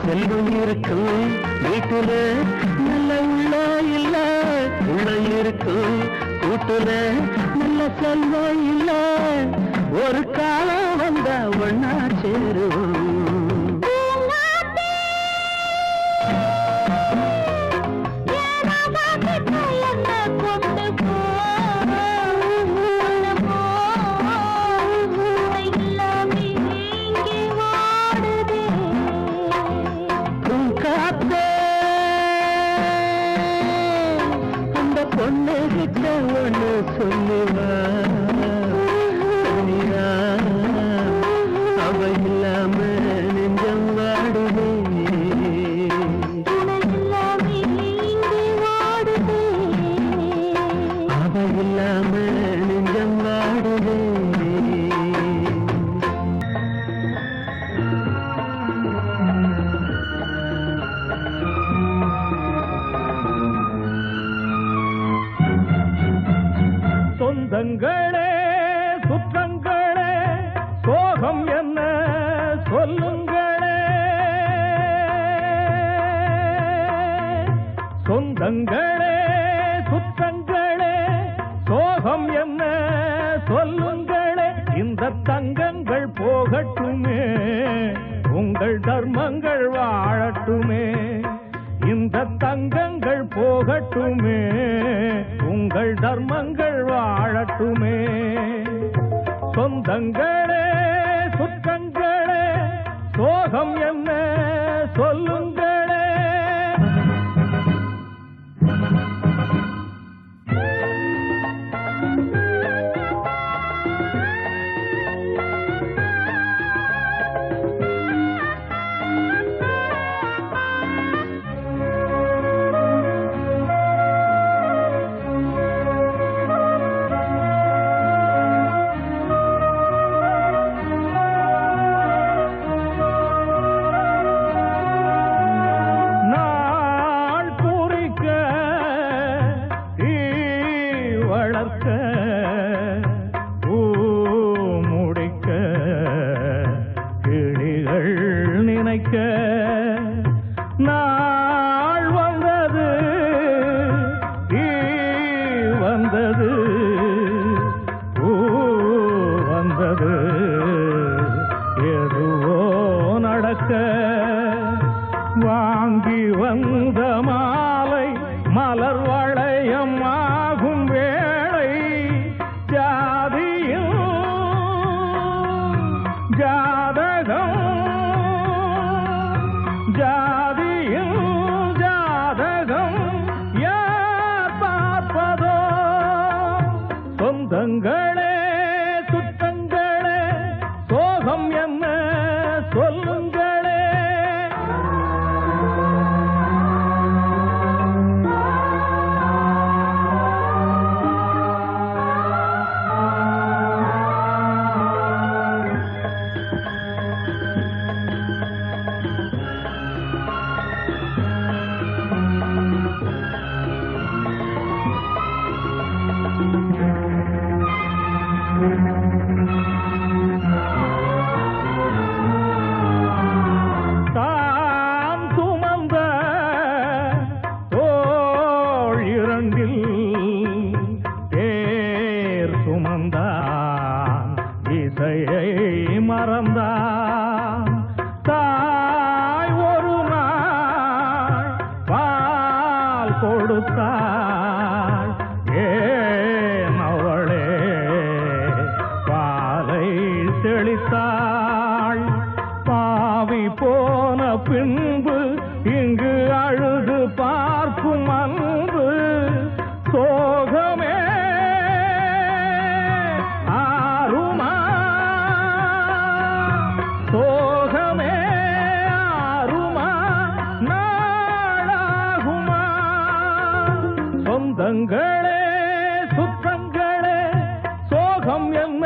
செல்வம் இருக்கும் வீட்டுல நல்ல உள்ள இல்ல. உள்ள இருக்கும் கூட்டுல நல்ல செல்வம் இல்ல. ஒரு காலம் வந்தா ஒன்னா சேருவோம். கொண்டு போ மனமோ உனை இல்லாமே இங்கே வாடுதே. காத்தே அந்த பொண்ணு கிட்ட ஒண்ணு சொல்லுவா தனியா அவ இல்லாம நெஞ்சம் வாடுதே. உனை இல்லாமே இங்கே வாடுதே. அவ இல்லாம நெஞ்சம் வாடுதே. சொந்தங்களே சுற்றங்களே சோகம் என்ன சொல்லுங்களே இந்த தங்கங்கள் போகட்டுமே உங்கள் தர்மங்கள் வாழட்டுமே இந்த தங்கங்கள் போகட்டுமே உங்கள் தர்மங்கள் வாழட்டுமே சொந்தங்களே சுற்றங்களே சோகம் என்ன சொல்லுங்களே நாள் வந்தது வந்தது வந்தது எதுவோ நடக்க வாங்கி வந்த மாலை மலர் வளையம் ஆகும் வேளை ஜாதியும் ஜாதகம் ஜாதியும் ஜாதகம் யார் பார்ப்பதோ சொந்தங்களே சுத்தங்களே சோகம் என்ன சொல்லுங்களே தான் சுமந்த தோள் இரண்டில் தேர் சுமந்தான் இசையை மறந்தான் தாய் ஒரு நாள் பால் கொடுத்தாள் ஏன் அவளே பாலை தெளித்தாள் பாவி போன பின்பு இங்கு அழுது பார்க்கும் அன்பு சோகமே ஆறுமா சோகமே ஆறுமா நாளாகுமா சொந்தங்களே சுற்றங்களே சோகம் என்ன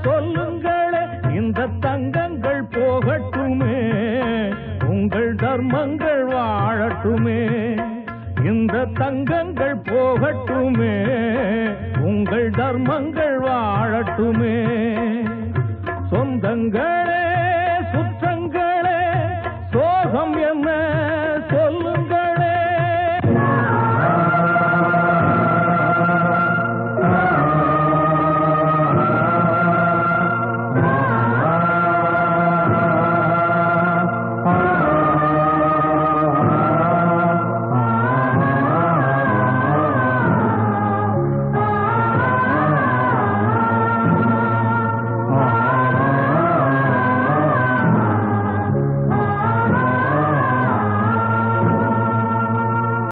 சொல்லுங்களே இந்த தங்கங்கள் போகட்டுமே உங்கள் தர்மங்கள் வாழட்டுமே இந்த தங்கங்கள் போகட்டுமே உங்கள் தர்மங்கள் வாழட்டுமே சொந்தங்களே சுற்றங்களே சோகம் என்ன